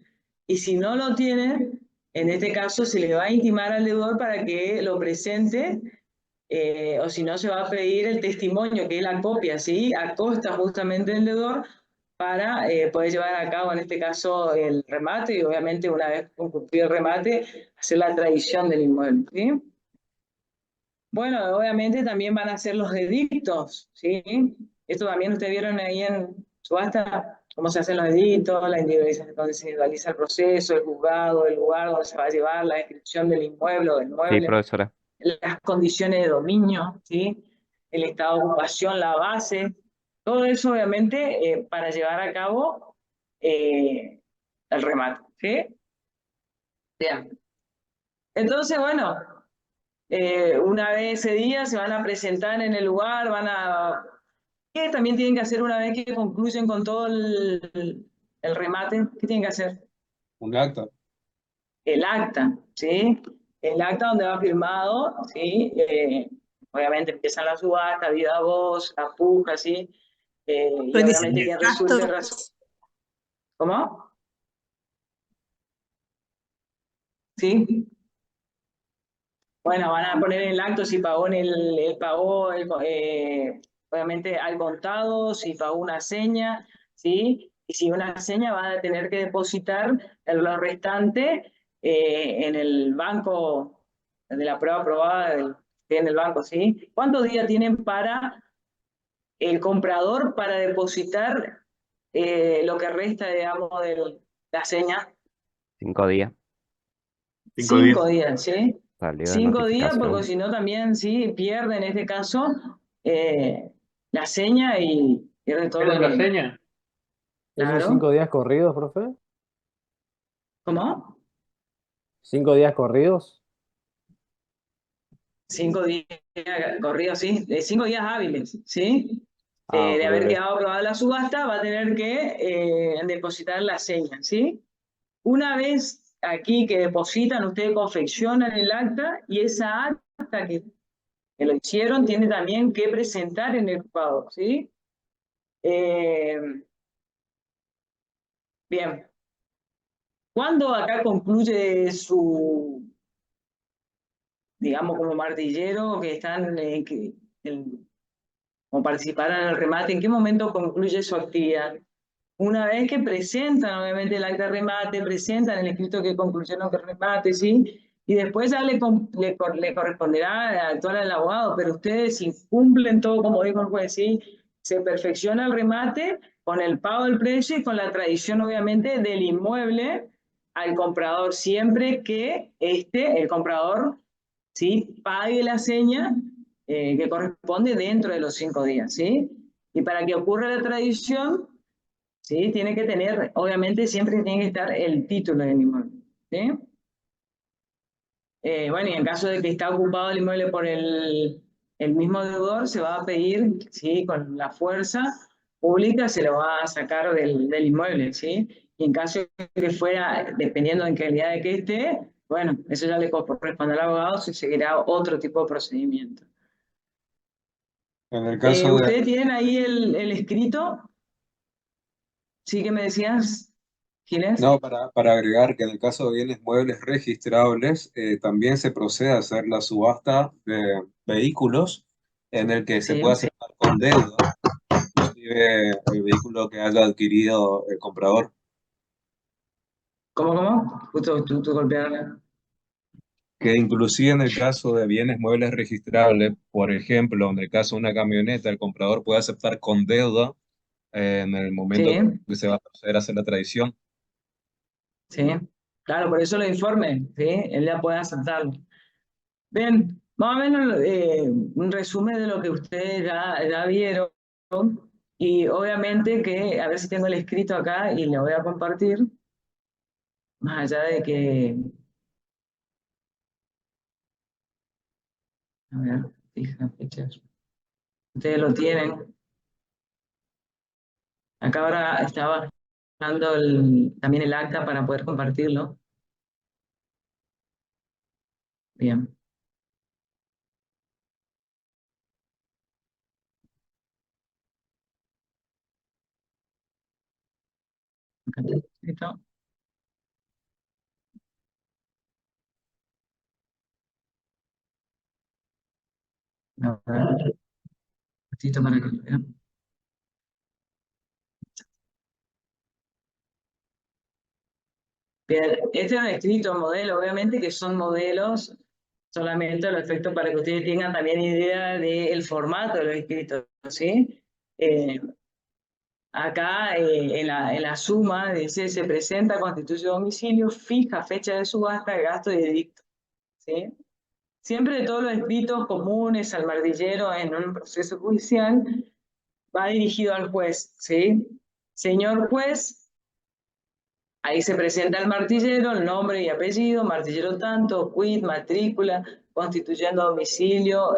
[SPEAKER 1] Y si no lo tiene, en este caso se le va a intimar al deudor para que lo presente, o si no se va a pedir el testimonio, que es la copia, ¿sí? A costa justamente del deudor, para poder llevar a cabo, en este caso, el remate, y obviamente una vez concluido el remate, hacer la tradición del inmueble, ¿sí? Bueno, obviamente también van a ser los edictos, ¿sí? Esto también ustedes vieron ahí en subasta, cómo se hacen los edictos, la individualización, donde se individualiza el proceso, el juzgado, el lugar donde se va a llevar, la descripción del inmueble o del
[SPEAKER 4] Sí,
[SPEAKER 1] mueble,
[SPEAKER 4] profesora.
[SPEAKER 1] las condiciones de dominio, ¿sí? El estado de ocupación, la base, todo eso obviamente para llevar a cabo el remate, ¿sí? Bien. Entonces, bueno, una vez ese día se van a presentar en el lugar, ¿qué también tienen que hacer una vez que concluyen con todo el remate? ¿Qué tienen que hacer?
[SPEAKER 10] Un acta.
[SPEAKER 1] El acta, ¿sí? El acta donde va firmado, ¿sí? Obviamente empiezan la subasta, viva voz, la puja, ¿sí? Y
[SPEAKER 5] Pues dice
[SPEAKER 1] obviamente quien resulte razón. ¿Cómo? ¿Sí? Bueno, van a poner en el acto si pagó obviamente al contado, si pagó una seña, ¿sí? Y si una seña va a tener que depositar lo restante en el banco de la prueba aprobada que en el banco, ¿sí? ¿Cuántos días tienen para el comprador para depositar lo que resta, digamos, de la seña?
[SPEAKER 4] 5 días.
[SPEAKER 1] 5 días, ¿sí?
[SPEAKER 4] Salió de
[SPEAKER 1] 5 días, porque
[SPEAKER 4] notificación.
[SPEAKER 1] si no también sí pierde en este caso la seña y pierde todo lo
[SPEAKER 7] ¿Pierden la
[SPEAKER 1] que...
[SPEAKER 7] seña?
[SPEAKER 14] ¿Esos
[SPEAKER 1] Claro.
[SPEAKER 14] 5 días corridos, profe?
[SPEAKER 1] ¿Cómo?
[SPEAKER 14] 5 días corridos.
[SPEAKER 1] 5 días corridos, sí. 5 días hábiles, ¿sí?
[SPEAKER 14] Ah,
[SPEAKER 1] De
[SPEAKER 14] ok,
[SPEAKER 1] haber
[SPEAKER 14] ok.
[SPEAKER 1] quedado aprobada la subasta, va a tener que depositar la seña, ¿sí? Una vez aquí que depositan, ustedes confeccionan el acta y esa acta que lo hicieron tiene también que presentar en el pago, ¿sí? Bien. ¿Cuándo acá concluye su, digamos, como martillero que están, como participarán en el remate? ¿En qué momento concluye su actividad? Una vez que presentan, obviamente, el acta de remate, presentan el escrito que concluyeron que remate, ¿sí? Y después ya le corresponderá actuar al abogado, pero ustedes si cumplen todo, como dijo el juez, ¿sí? Se perfecciona el remate con el pago del precio y con la tradición, obviamente, del inmueble al comprador, siempre que el comprador, ¿sí? Pague la seña que corresponde dentro de los 5 días, ¿sí? Y para que ocurra la tradición, ¿sí? Tiene que tener, obviamente, siempre tiene que estar el título del inmueble, ¿sí? Bueno, y en caso de que está ocupado el inmueble por el mismo deudor, se va a pedir, ¿sí? Con la fuerza pública se lo va a sacar del inmueble, ¿sí? Y en caso de que fuera, dependiendo en calidad de que esté, bueno, eso ya le corresponde al abogado, se seguirá otro tipo de procedimiento.
[SPEAKER 10] En el caso de,
[SPEAKER 1] ¿Ustedes tienen ahí el escrito? ¿Sí que me decías, Ginés?
[SPEAKER 10] no, para agregar que en el caso de bienes muebles registrables, también se procede a hacer la subasta de vehículos en el que se
[SPEAKER 1] Sí.
[SPEAKER 10] puede aceptar con deuda, inclusive el vehículo que haya adquirido el comprador.
[SPEAKER 1] ¿Cómo? Justo tú golpearon.
[SPEAKER 10] Que inclusive en el caso de bienes muebles registrables, por ejemplo, en el caso de una camioneta, el comprador puede aceptar con deuda en el momento
[SPEAKER 1] Sí,
[SPEAKER 10] que se va a proceder a hacer la tradición.
[SPEAKER 1] sí. Claro, por eso lo informe, ¿sí? Él ya puede aceptarlo. Bien, más o menos un resumen de lo que ustedes ya vieron. Y obviamente que, a ver si tengo el escrito acá y le voy a compartir, más allá de que, a ver, fija fechas. Ustedes lo tienen. Acá ahora estaba dando también el acta para poder compartirlo. Bien. Acá está escrito. A ver, un ratito para que lo vean. Bien, este es un escrito modelo, obviamente que son modelos solamente a los efectos para que ustedes tengan también idea del formato de los escritos, ¿sí? Acá en la suma dice, se presenta, constituye domicilio, fija fecha de subasta, gasto y edicto, ¿sí? Siempre todos los escritos comunes al martillero en un proceso judicial va dirigido al juez, ¿sí? Señor juez, ahí se presenta el martillero, el nombre y apellido, martillero tanto, quit, matrícula, constituyendo domicilio,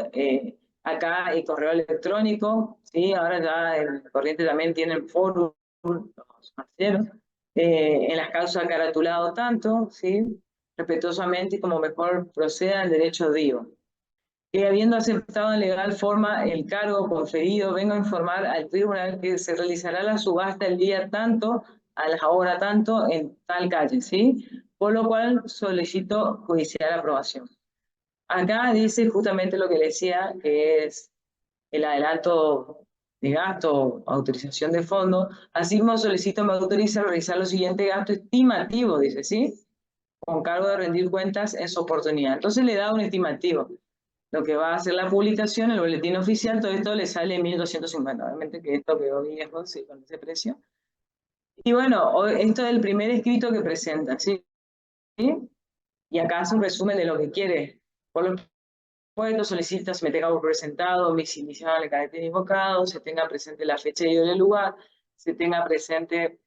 [SPEAKER 1] acá el correo electrónico, ¿sí? Ahora ya el corriente también tienen foro, los martilleros, en las causas caratulado tanto, ¿sí? Respetuosamente y como mejor proceda el derecho digo. Que habiendo aceptado en legal forma el cargo conferido, vengo a informar al tribunal que se realizará la subasta el día tanto, a la hora tanto, en tal calle, ¿sí? Por lo cual solicito judicial aprobación. Acá dice justamente lo que le decía, que es el adelanto de gasto, autorización de fondo. Asimismo solicito me autorice a realizar los siguientes gastos estimativos, dice, ¿sí? Con cargo de rendir cuentas en su oportunidad. Entonces le da un estimativo. Lo que va a hacer la publicación, el boletín oficial, todo esto le sale 1.250. Obviamente que esto quedó viejo, sí, con ese precio. Y bueno, esto es el primer escrito que presenta, ¿sí? Y acá hace un resumen de lo que quiere. Por lo que solicita se me tenga por presentado, mis iniciales, el carácter invocado, se tenga presente la fecha y el lugar, se tenga presente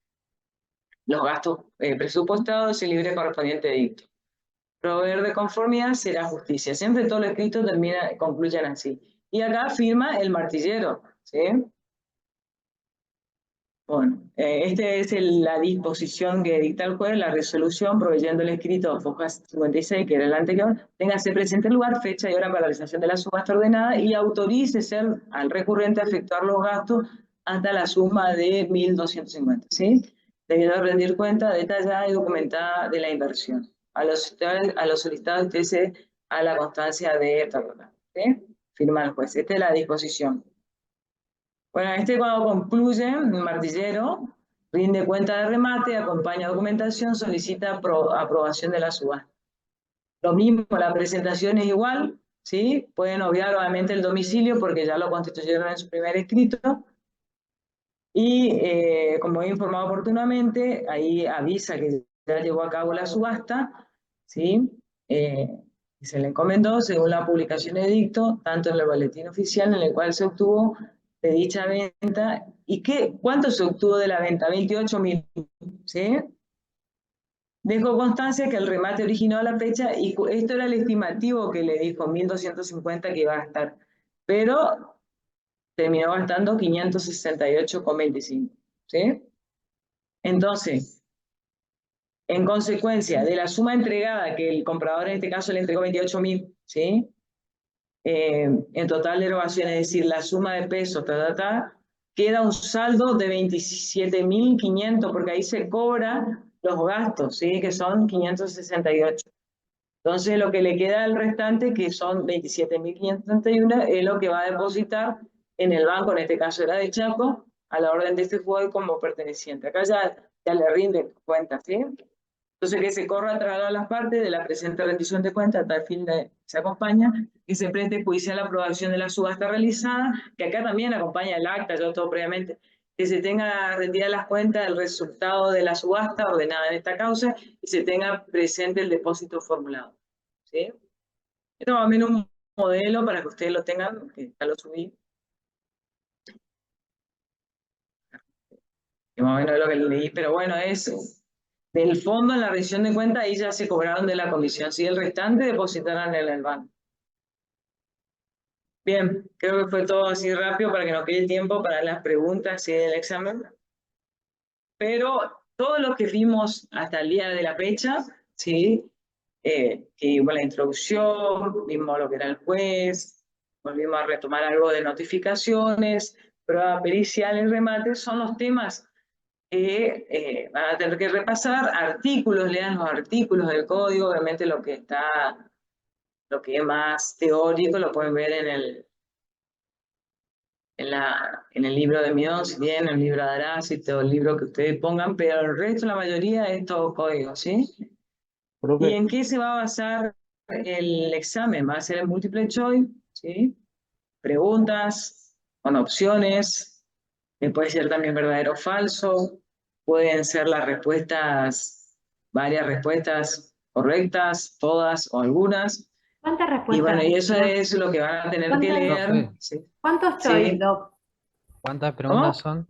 [SPEAKER 1] los gastos presupuestados y el libre correspondiente edicto. Proveer de conformidad será justicia. Siempre todo lo escrito concluyen así. Y acá firma el martillero, ¿sí? Bueno, esta es la disposición que dicta el juez, la resolución, proveyendo el escrito foja 56, que era el anterior, téngase presente el lugar, fecha y hora para la realización de la subasta ordenada y autorícese al recurrente a efectuar los gastos hasta la suma de 1.250, ¿sí? Debiendo rendir cuenta detallada y documentada de la inversión. A los solicitados se a la constancia de ¿sí? Firma el juez. Esta es la disposición. Bueno, cuando concluye, el martillero rinde cuenta de remate, acompaña documentación, solicita aprobación de la subasta. Lo mismo, la presentación es igual, ¿sí? Pueden obviar obviamente el domicilio porque ya lo constituyeron en su primer escrito. Y como he informado oportunamente, ahí avisa que ya llevó a cabo la subasta, ¿sí? Y se le encomendó según la publicación de edicto, tanto en el boletín oficial en el cual se obtuvo de dicha venta. ¿Y cuánto se obtuvo de la venta? 28.000, ¿sí? Dejó constancia que el remate originó a la fecha y esto era el estimativo que le dijo, 1.250 que iba a gastar. Pero terminó gastando 568,25, ¿sí? Entonces, en consecuencia de la suma entregada, que el comprador en este caso le entregó 28.000, ¿sí? en total de erogación, es decir, la suma de pesos, queda un saldo de 27.500, porque ahí se cobran los gastos, ¿sí? Que son 568. Entonces, lo que le queda al restante, que son 27.531, es lo que va a depositar en el banco, en este caso era de Chaco, a la orden de este jugador como perteneciente. Acá ya le rinde cuenta, ¿sí? Entonces, que se corra a las partes de la presente rendición de cuentas, hasta el fin de se acompaña, y se preste judicial la aprobación de la subasta realizada, que acá también acompaña el acta, yo todo previamente, que se tenga rendidas las cuentas del resultado de la subasta ordenada en esta causa y se tenga presente el depósito formulado. ¿Sí? Esto es más o menos un modelo para que ustedes lo tengan, que ya lo subí. Que más o menos es lo que leí, pero bueno, es del fondo en la rendición de cuentas, ahí ya se cobraron de la comisión. Si el restante depositarán en el banco. Bien, creo que fue todo así rápido para que nos quede tiempo para las preguntas y el examen. Pero todo lo que vimos hasta el día de la fecha, ¿sí? Que hubo la introducción, vimos lo que era el juez, volvimos a retomar algo de notificaciones, prueba pericial y remate, son los temas que van a tener que repasar. Artículos, lean los artículos del código, obviamente lo que es más teórico lo pueden ver en el libro de Mion, si tienen el libro de Arasi, todo el libro que ustedes pongan, pero el resto, la mayoría, es todo código, ¿sí? ¿Y
[SPEAKER 14] Profe,
[SPEAKER 1] en qué se va a basar el examen? Va a ser el multiple choice, ¿sí? Preguntas con opciones, que puede ser también verdadero o falso, pueden ser las respuestas, varias respuestas correctas, todas o algunas.
[SPEAKER 3] ¿Cuántas
[SPEAKER 1] Y
[SPEAKER 3] respuestas?
[SPEAKER 1] bueno, y eso
[SPEAKER 3] Doc?
[SPEAKER 1] es lo que van a tener que
[SPEAKER 3] ¿Cuántas?
[SPEAKER 1] leer.
[SPEAKER 2] Profe,
[SPEAKER 1] ¿Sí?
[SPEAKER 3] ¿Cuántos choice,
[SPEAKER 1] ¿Sí?
[SPEAKER 3] Doc?
[SPEAKER 2] ¿cuántas preguntas
[SPEAKER 1] ¿Cómo?
[SPEAKER 2] son?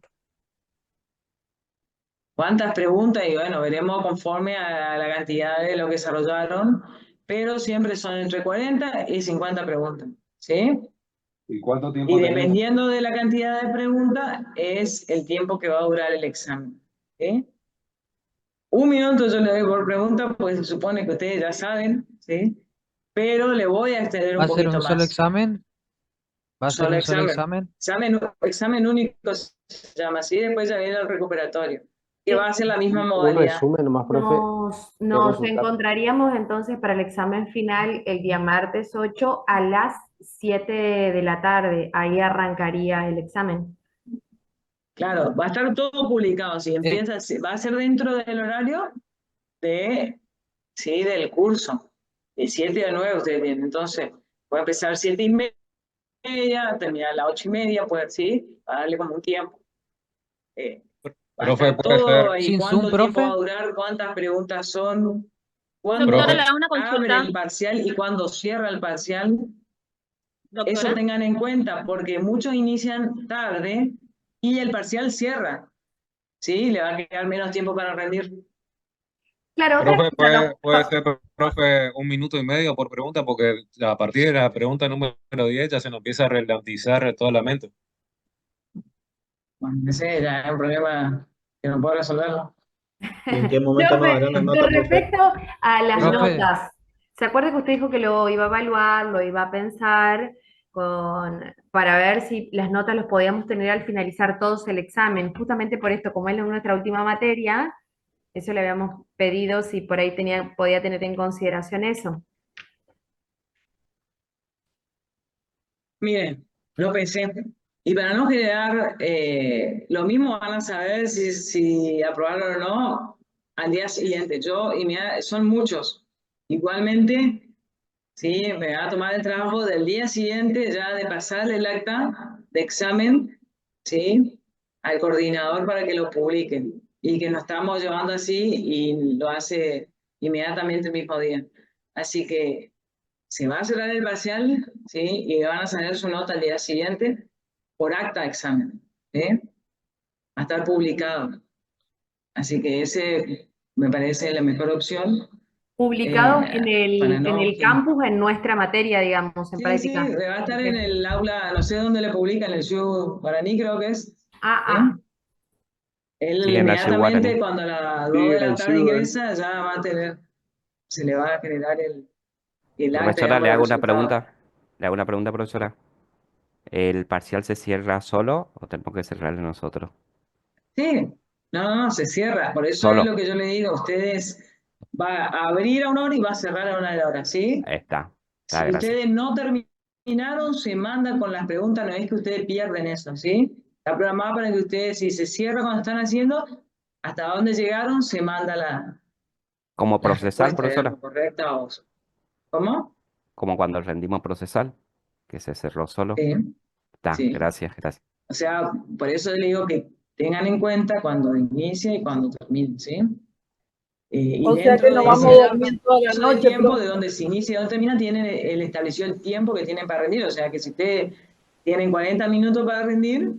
[SPEAKER 1] ¿Cuántas preguntas? Y bueno, veremos conforme a la cantidad de lo que desarrollaron, pero siempre son entre 40 y 50 preguntas, ¿sí?
[SPEAKER 10] ¿Y cuánto
[SPEAKER 1] Y
[SPEAKER 10] tiempo tenemos?
[SPEAKER 1] dependiendo de la cantidad de preguntas, es el tiempo que va a durar el examen, ¿sí? 1 minuto yo le doy por pregunta, pues se supone que ustedes ya saben, ¿sí? Pero le voy a extender
[SPEAKER 2] ¿Va
[SPEAKER 1] un
[SPEAKER 2] a ser
[SPEAKER 1] poquito
[SPEAKER 2] un solo
[SPEAKER 1] más.
[SPEAKER 2] examen? ¿Va a ser
[SPEAKER 1] Solo
[SPEAKER 2] un solo
[SPEAKER 1] examen.
[SPEAKER 2] examen?
[SPEAKER 1] Examen único se llama así, después ya viene el recuperatorio, que va a ser la misma
[SPEAKER 14] un
[SPEAKER 1] modalidad.
[SPEAKER 14] resumen nomás, profe,
[SPEAKER 3] Nos
[SPEAKER 14] del resultado.
[SPEAKER 3] encontraríamos entonces para el examen final el día martes 8 a las 7 de la tarde. Ahí arrancaría el examen.
[SPEAKER 1] Claro, va a estar todo publicado. Si empieza, va a ser dentro del horario del curso. De 7 a 9 ustedes vienen. Entonces, puede empezar 7:30, terminar a las 8:30, sí, para darle como un tiempo. Va a
[SPEAKER 10] Profe,
[SPEAKER 1] estar
[SPEAKER 10] puede
[SPEAKER 1] todo
[SPEAKER 10] ser.
[SPEAKER 1] ahí.
[SPEAKER 2] ¿Sin Zoom,
[SPEAKER 1] ¿Cuánto tiempo va a
[SPEAKER 2] profe?
[SPEAKER 1] durar? ¿Cuántas preguntas son? ¿Cuándo
[SPEAKER 13] Doctora,
[SPEAKER 10] Profe,
[SPEAKER 13] le hago una
[SPEAKER 1] abre
[SPEAKER 13] consulta.
[SPEAKER 1] el parcial y cuándo cierra el parcial? Eso
[SPEAKER 13] Doctora,
[SPEAKER 1] tengan en cuenta, porque muchos inician tarde y el parcial cierra. ¿Sí? Le va a quedar menos tiempo para rendir.
[SPEAKER 3] Claro, otra
[SPEAKER 10] profe,
[SPEAKER 3] cosa, Doc.
[SPEAKER 10] puede ser, profe, 1 minuto y medio por pregunta, porque a partir de la pregunta número 10 ya se nos empieza a ralentizar toda la mente.
[SPEAKER 1] Bueno, ese ya es un problema que no puedo resolverlo.
[SPEAKER 6] ¿Y en qué momento nos darán la
[SPEAKER 3] Con
[SPEAKER 6] nota, profe?
[SPEAKER 3] respecto a las
[SPEAKER 2] Profe,
[SPEAKER 3] notas, ¿se acuerda que usted dijo que lo iba a evaluar, lo iba a pensar para ver si las notas los podíamos tener al finalizar todos el examen? Justamente por esto, como es nuestra última materia, eso le habíamos pedido si por ahí podía tener en consideración eso.
[SPEAKER 1] Miren, lo pensé. Y para no generar, lo mismo van a saber si aprobaron o no al día siguiente. Son muchos. Igualmente, sí, me va a tomar el trabajo del día siguiente ya de pasarle el acta de examen, ¿sí? Al coordinador para que lo publiquen. Y que nos estamos llevando así y lo hace inmediatamente el mismo día. Así que se va a cerrar el parcial, ¿sí? Y van a salir su nota al día siguiente por acta de examen, ¿sí? Va a estar publicado. Así que ese me parece la mejor opción.
[SPEAKER 3] Publicados
[SPEAKER 1] Para
[SPEAKER 3] en
[SPEAKER 1] no...
[SPEAKER 3] el campus, en nuestra materia, digamos, en
[SPEAKER 1] Sí,
[SPEAKER 3] práctica.
[SPEAKER 1] va a estar en el aula, no sé dónde le publican, en el CIU Guaraní creo que es.
[SPEAKER 3] Ah.
[SPEAKER 1] Él
[SPEAKER 4] Sí, en la CIU
[SPEAKER 1] inmediatamente
[SPEAKER 4] Guaraní.
[SPEAKER 1] cuando a las 2
[SPEAKER 8] Sí,
[SPEAKER 1] de
[SPEAKER 8] en
[SPEAKER 1] la
[SPEAKER 8] el
[SPEAKER 1] tarde
[SPEAKER 8] CIU,
[SPEAKER 1] ingresa, ya va a tener, se le va a generar el acta,
[SPEAKER 4] Profesora,
[SPEAKER 1] digamos,
[SPEAKER 4] le
[SPEAKER 1] los
[SPEAKER 4] hago una
[SPEAKER 1] resultados.
[SPEAKER 4] pregunta. Le hago una pregunta, profesora. ¿El parcial se cierra solo o tenemos que cerrarle nosotros?
[SPEAKER 1] Sí, no, se cierra. Por eso es
[SPEAKER 4] Solo.
[SPEAKER 1] lo que yo le digo. Ustedes va a abrir a 1 hora y va a cerrar a 1 hora, ¿sí?
[SPEAKER 4] Ahí está.
[SPEAKER 1] Si
[SPEAKER 4] Gracias.
[SPEAKER 1] ustedes no terminaron, se mandan con las preguntas, no es que ustedes pierden eso, ¿sí? Está programado para que ustedes, si se cierra cuando están haciendo, hasta dónde llegaron, se manda la
[SPEAKER 4] Como procesal,
[SPEAKER 1] respuesta,
[SPEAKER 4] profesora.
[SPEAKER 1] digamos, correcta o... ¿Cómo?
[SPEAKER 4] Como cuando rendimos procesal, que se cerró solo.
[SPEAKER 1] Sí,
[SPEAKER 4] Está,
[SPEAKER 1] sí.
[SPEAKER 4] gracias.
[SPEAKER 1] O sea, por eso le digo que tengan en cuenta cuando inicia y cuando termine, ¿sí? Y
[SPEAKER 12] O sea que
[SPEAKER 1] dentro
[SPEAKER 12] nos
[SPEAKER 1] de
[SPEAKER 12] vamos
[SPEAKER 1] ese
[SPEAKER 12] a dormir toda la
[SPEAKER 1] lapso de
[SPEAKER 12] noche,
[SPEAKER 1] tiempo, de
[SPEAKER 12] profe.
[SPEAKER 1] donde se inicia y donde termina, tienen el establecido el tiempo que tienen para rendir. O sea, que si ustedes tienen 40 minutos para rendir,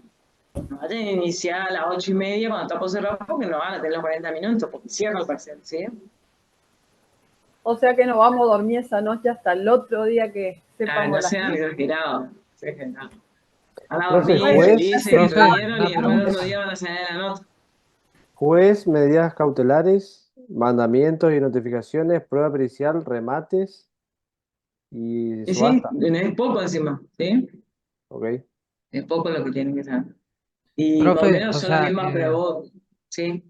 [SPEAKER 1] no vayan a iniciar a las 8:30 cuando está por cerrar, porque no van a tener los 40 minutos, porque cierran el parcial, ¿sí?
[SPEAKER 12] O sea que nos vamos a dormir esa noche hasta el otro día que sepamos
[SPEAKER 1] No
[SPEAKER 12] las
[SPEAKER 1] sean
[SPEAKER 12] listas.
[SPEAKER 1] exagerados. Van a
[SPEAKER 14] Profe,
[SPEAKER 1] dormir
[SPEAKER 14] juez,
[SPEAKER 1] felices que
[SPEAKER 2] Profe,
[SPEAKER 1] rindieron
[SPEAKER 2] una
[SPEAKER 1] y después el otro
[SPEAKER 2] pregunta.
[SPEAKER 1] día van a salir la nota.
[SPEAKER 14] juez, medidas cautelares, mandamientos y notificaciones, prueba pericial, remates y
[SPEAKER 1] Y sí,
[SPEAKER 14] subasta.
[SPEAKER 1] es poco encima, ¿sí?
[SPEAKER 14] Ok.
[SPEAKER 1] Es poco lo que tienen que saber. Y más o
[SPEAKER 2] Profe,
[SPEAKER 1] menos
[SPEAKER 2] o
[SPEAKER 1] son las
[SPEAKER 2] sea,
[SPEAKER 1] mismas pruebas, ¿sí?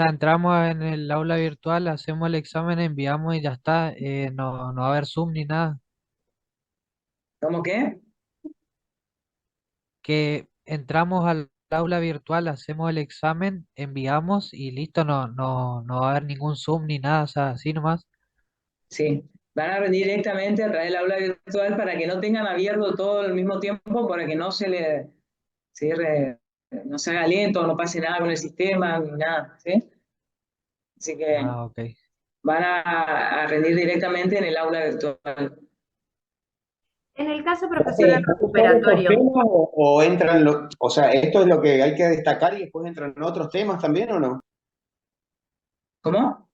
[SPEAKER 2] entramos en el aula virtual, hacemos el examen, enviamos y ya está. No, no va a haber Zoom ni nada.
[SPEAKER 1] ¿Cómo qué?
[SPEAKER 2] Que entramos al aula virtual, hacemos el examen, enviamos y listo, no va a haber ningún Zoom ni nada, o sea, así nomás.
[SPEAKER 1] Sí, van a rendir directamente a través del aula virtual para que no tengan abierto todo al mismo tiempo, para que no se le cierre, no se haga lento, no pase nada con el sistema, ni nada, ¿sí? Así que
[SPEAKER 2] Ah, ok.
[SPEAKER 1] van a rendir directamente en el aula virtual.
[SPEAKER 3] En el caso,
[SPEAKER 11] Profe,
[SPEAKER 3] profesor, del
[SPEAKER 11] ¿son estos
[SPEAKER 3] recuperatorio,
[SPEAKER 11] temas o entran o sea, esto es lo que hay que destacar y después entran otros temas también o no?
[SPEAKER 1] ¿Cómo?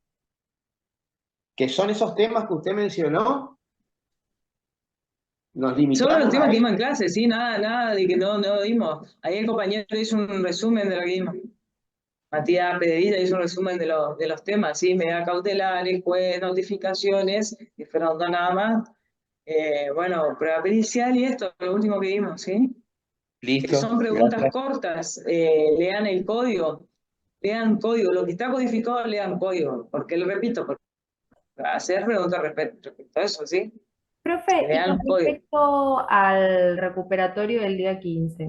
[SPEAKER 11] ¿Que son esos temas que usted mencionó? Nos
[SPEAKER 1] Solo los
[SPEAKER 11] limitamos
[SPEAKER 1] temas
[SPEAKER 11] a
[SPEAKER 1] que
[SPEAKER 11] eso.
[SPEAKER 1] dimos en clase, sí, nada de que no dimos. Ahí el compañero hizo un resumen de lo que dimos. Matías Pedrilla hizo un resumen de los temas, ¿sí? Medidas cautelares, juez, notificaciones, que fueron dos nada más. Bueno, prueba pericial y esto, lo último que vimos, ¿sí? Que
[SPEAKER 11] Listo,
[SPEAKER 1] son preguntas
[SPEAKER 11] gracias.
[SPEAKER 1] cortas, lean el código, lo que está codificado, lean código. ¿Por qué lo repito? Porque hacer preguntas respecto a eso, ¿sí?
[SPEAKER 3] profe, y con
[SPEAKER 1] Lean código.
[SPEAKER 3] respecto al recuperatorio del día 15,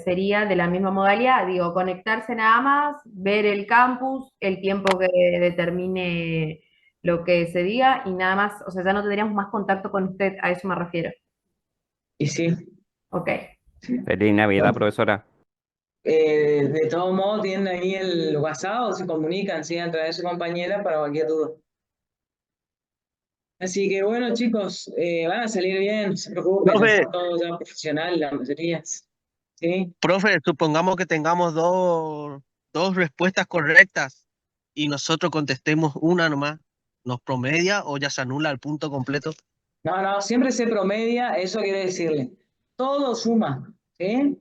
[SPEAKER 3] sería de la misma modalidad, digo, conectarse nada más, ver el campus, el tiempo que determine lo que se diga y nada más, o sea, ya no tendríamos más contacto con usted, a eso me refiero.
[SPEAKER 1] Y sí,
[SPEAKER 3] Ok.
[SPEAKER 4] Feliz Navidad, profesora.
[SPEAKER 1] de todo modo tienen ahí el WhatsApp o se comunican, ¿sí? A través de su compañera para cualquier duda. Así que bueno, chicos, van a salir bien, no se preocupen, ya
[SPEAKER 15] Profe,
[SPEAKER 1] son todos ya profesionales, la mayoría. ¿Sí?
[SPEAKER 15] profe, supongamos que tengamos dos respuestas correctas y nosotros contestemos una nomás. ¿Nos promedia o ya se anula el punto completo?
[SPEAKER 1] No, siempre se promedia, eso quiere decirle. Todo suma, ¿sí?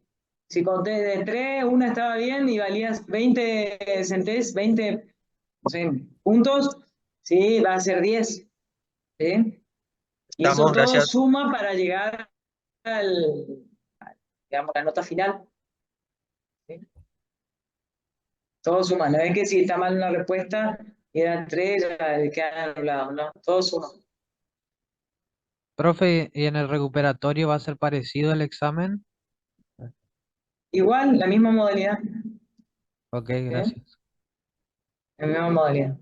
[SPEAKER 1] Si conté de 3, una estaba bien y valías 20 centés, 20 no sé, puntos, sí, va a ser 10, ¿sí? Y eso
[SPEAKER 15] Estamos,
[SPEAKER 1] todo
[SPEAKER 15] gracias.
[SPEAKER 1] suma para llegar digamos, la nota final, ¿sí? Todo suma, no es que si está mal una respuesta, quedan 3, ya quedan anulados, no, todo suma.
[SPEAKER 2] Profe, ¿y en el recuperatorio va a ser parecido el examen?
[SPEAKER 1] Igual, la misma modalidad,
[SPEAKER 2] Ok,
[SPEAKER 1] ¿sí?
[SPEAKER 2] gracias.
[SPEAKER 1] La misma modalidad.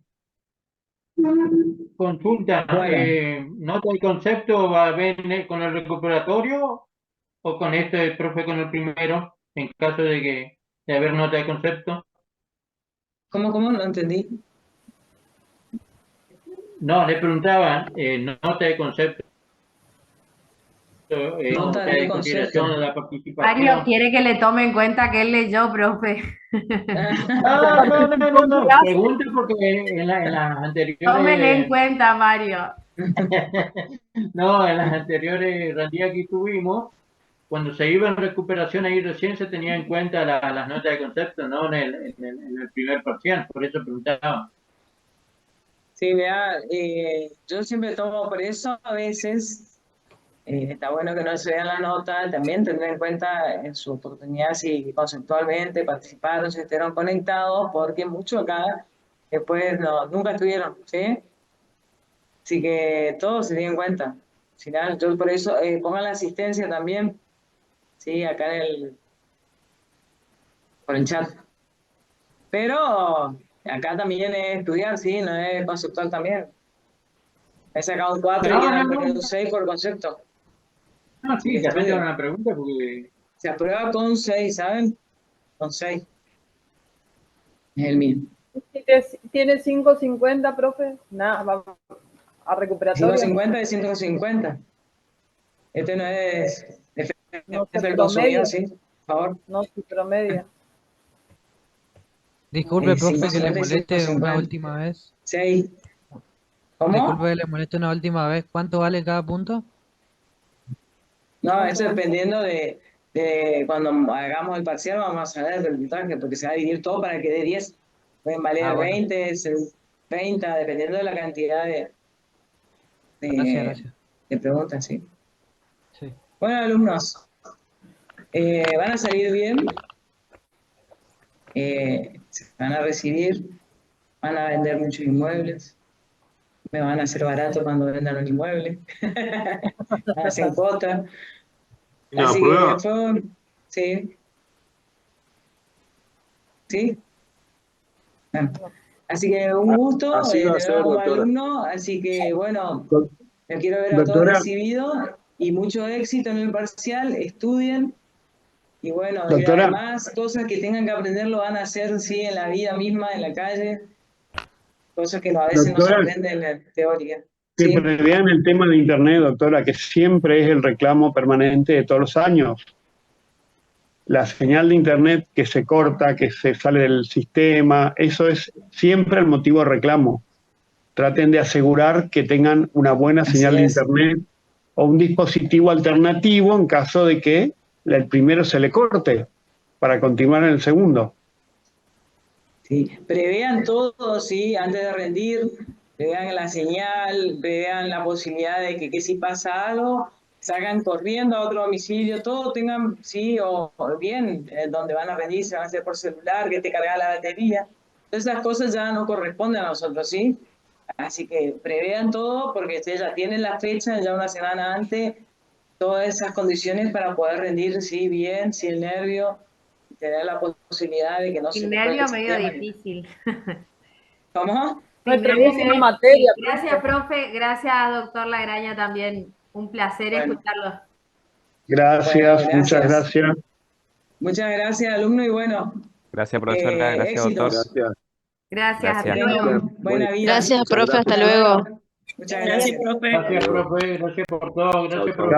[SPEAKER 7] Consulta,
[SPEAKER 1] Bueno,
[SPEAKER 7] ¿nota y concepto va a ver con el recuperatorio o con este profe con el primero, en caso de haber nota de concepto?
[SPEAKER 1] ¿cómo? No entendí.
[SPEAKER 7] No, le preguntaba, nota de concepto,
[SPEAKER 1] Nota
[SPEAKER 7] nota
[SPEAKER 1] de
[SPEAKER 7] de consideración de
[SPEAKER 1] concepto.
[SPEAKER 7] la
[SPEAKER 3] Mario
[SPEAKER 7] participación.
[SPEAKER 3] quiere que le tome en cuenta que él leyó, profe.
[SPEAKER 7] No. Pregunto porque en las
[SPEAKER 3] Tómele en
[SPEAKER 7] anteriores,
[SPEAKER 3] cuenta, Mario.
[SPEAKER 7] no, en las anteriores randías que tuvimos, cuando se iba en recuperación ahí recién se tenía en cuenta las notas de concepto, no en el primer parcial, por eso preguntaba.
[SPEAKER 1] Sí, vea, yo siempre tomo por eso, a veces está bueno que no se vea la nota, también tendré en cuenta en su oportunidad si conceptualmente participaron, si estuvieron conectados, porque muchos acá después nunca estuvieron, ¿sí? Así que todo se tiene en cuenta. Si nada, yo por eso pongan la asistencia también, ¿sí? Acá por el chat. Pero acá también es estudiar, ¿sí? No es conceptual también. He sacado un 4 y
[SPEAKER 7] No,
[SPEAKER 1] quedan
[SPEAKER 7] no,
[SPEAKER 1] perdiendo
[SPEAKER 7] no.
[SPEAKER 1] un 6 por concepto.
[SPEAKER 7] No, sí, te hacen una pregunta porque...
[SPEAKER 1] Se aprueba con 6, ¿saben? Con 6. Es el mío.
[SPEAKER 12] ¿Tiene 5.50, profe? Nada, vamos a recuperatoria.
[SPEAKER 1] 550 de 150. Este no es
[SPEAKER 12] No se
[SPEAKER 1] defensa del
[SPEAKER 12] promedia.
[SPEAKER 1] consumidor, ¿sí? Por favor.
[SPEAKER 12] No se promedia.
[SPEAKER 2] Disculpe, profe, que le
[SPEAKER 1] 550 y
[SPEAKER 2] moleste una
[SPEAKER 1] 150.
[SPEAKER 2] última vez.
[SPEAKER 1] 6. ¿Cómo?
[SPEAKER 2] Disculpe que le moleste una última vez. ¿Cuánto vale cada punto?
[SPEAKER 1] No, eso dependiendo de cuando hagamos el parcial, vamos a saber del puntaje, porque se va a dividir todo para que dé 10. Pueden valer
[SPEAKER 2] Bueno.
[SPEAKER 1] 20, 30, dependiendo de la cantidad
[SPEAKER 2] Gracias.
[SPEAKER 1] de preguntas, ¿sí?
[SPEAKER 2] Sí.
[SPEAKER 1] Bueno, alumnos, van a salir bien, se van a recibir, van a vender muchos inmuebles, me van a hacer barato cuando vendan un inmueble, hacen cuotas.
[SPEAKER 9] Una
[SPEAKER 1] Así
[SPEAKER 9] prueba.
[SPEAKER 1] que fue, sí. ¿Sí? Bueno, así que un gusto
[SPEAKER 8] Así va a ser,
[SPEAKER 1] como
[SPEAKER 8] doctora.
[SPEAKER 1] alumno, así que bueno, me quiero ver a todos
[SPEAKER 11] Doctora,
[SPEAKER 1] recibidos y mucho éxito en el parcial, estudien y bueno, y
[SPEAKER 11] doctora,
[SPEAKER 1] además cosas que tengan que aprender lo van a hacer, sí, en la vida misma, en la calle, cosas que a veces no se
[SPEAKER 11] doctora,
[SPEAKER 1] aprenden en la teoría.
[SPEAKER 11] que
[SPEAKER 1] ¿Sí?
[SPEAKER 11] prevean el tema de Internet, doctora, que siempre es el reclamo permanente de todos los años. La señal de Internet que se corta, que se sale del sistema, eso es siempre el motivo de reclamo. Traten de asegurar que tengan una buena
[SPEAKER 1] Así
[SPEAKER 11] señal de
[SPEAKER 1] es.
[SPEAKER 11] Internet o un dispositivo alternativo en caso de que el primero se le corte para continuar en el segundo.
[SPEAKER 1] Sí, prevean todo, sí, antes de rendir, prevean la señal, prevean la posibilidad de que si pasa algo, salgan corriendo a otro domicilio, todo tengan, sí, o bien, donde van a rendir, se van a hacer por celular, que te carga la batería. Todas esas cosas ya no corresponden a nosotros, ¿sí? Así que prevean todo porque ustedes ya tienen la fecha, ya una semana antes, todas esas condiciones para poder rendir, sí, bien, sin nervio, tener la posibilidad de que no se
[SPEAKER 3] Sin
[SPEAKER 1] te cuelgue
[SPEAKER 3] nervio
[SPEAKER 1] el
[SPEAKER 3] medio
[SPEAKER 1] sistema.
[SPEAKER 3] difícil.
[SPEAKER 1] ¿Cómo?
[SPEAKER 12] Nuestra
[SPEAKER 3] Sin nervio
[SPEAKER 12] próxima
[SPEAKER 3] medio
[SPEAKER 12] materia,
[SPEAKER 3] difícil. Gracias, profe. Gracias, doctor Lagraña, también. Un placer escucharlo.
[SPEAKER 11] Gracias,
[SPEAKER 1] Bueno,
[SPEAKER 11] muchas
[SPEAKER 1] gracias.
[SPEAKER 11] gracias.
[SPEAKER 1] Muchas gracias, alumno, y bueno,
[SPEAKER 4] Gracias, profesora. Gracias, doctor.
[SPEAKER 1] éxitos.
[SPEAKER 8] Gracias.
[SPEAKER 3] Gracias, hasta
[SPEAKER 4] Gracias.
[SPEAKER 3] luego.
[SPEAKER 1] Buena vida.
[SPEAKER 16] Gracias,
[SPEAKER 8] Muchas
[SPEAKER 16] profe,
[SPEAKER 8] gracias.
[SPEAKER 16] hasta luego.
[SPEAKER 1] Muchas
[SPEAKER 7] Gracias,
[SPEAKER 1] gracias.
[SPEAKER 7] profe.
[SPEAKER 8] Hasta
[SPEAKER 7] Gracias,
[SPEAKER 8] luego.
[SPEAKER 7] profe. Gracias por todo.
[SPEAKER 8] Chao,
[SPEAKER 7] Gracias,
[SPEAKER 8] chao.
[SPEAKER 7] profesor.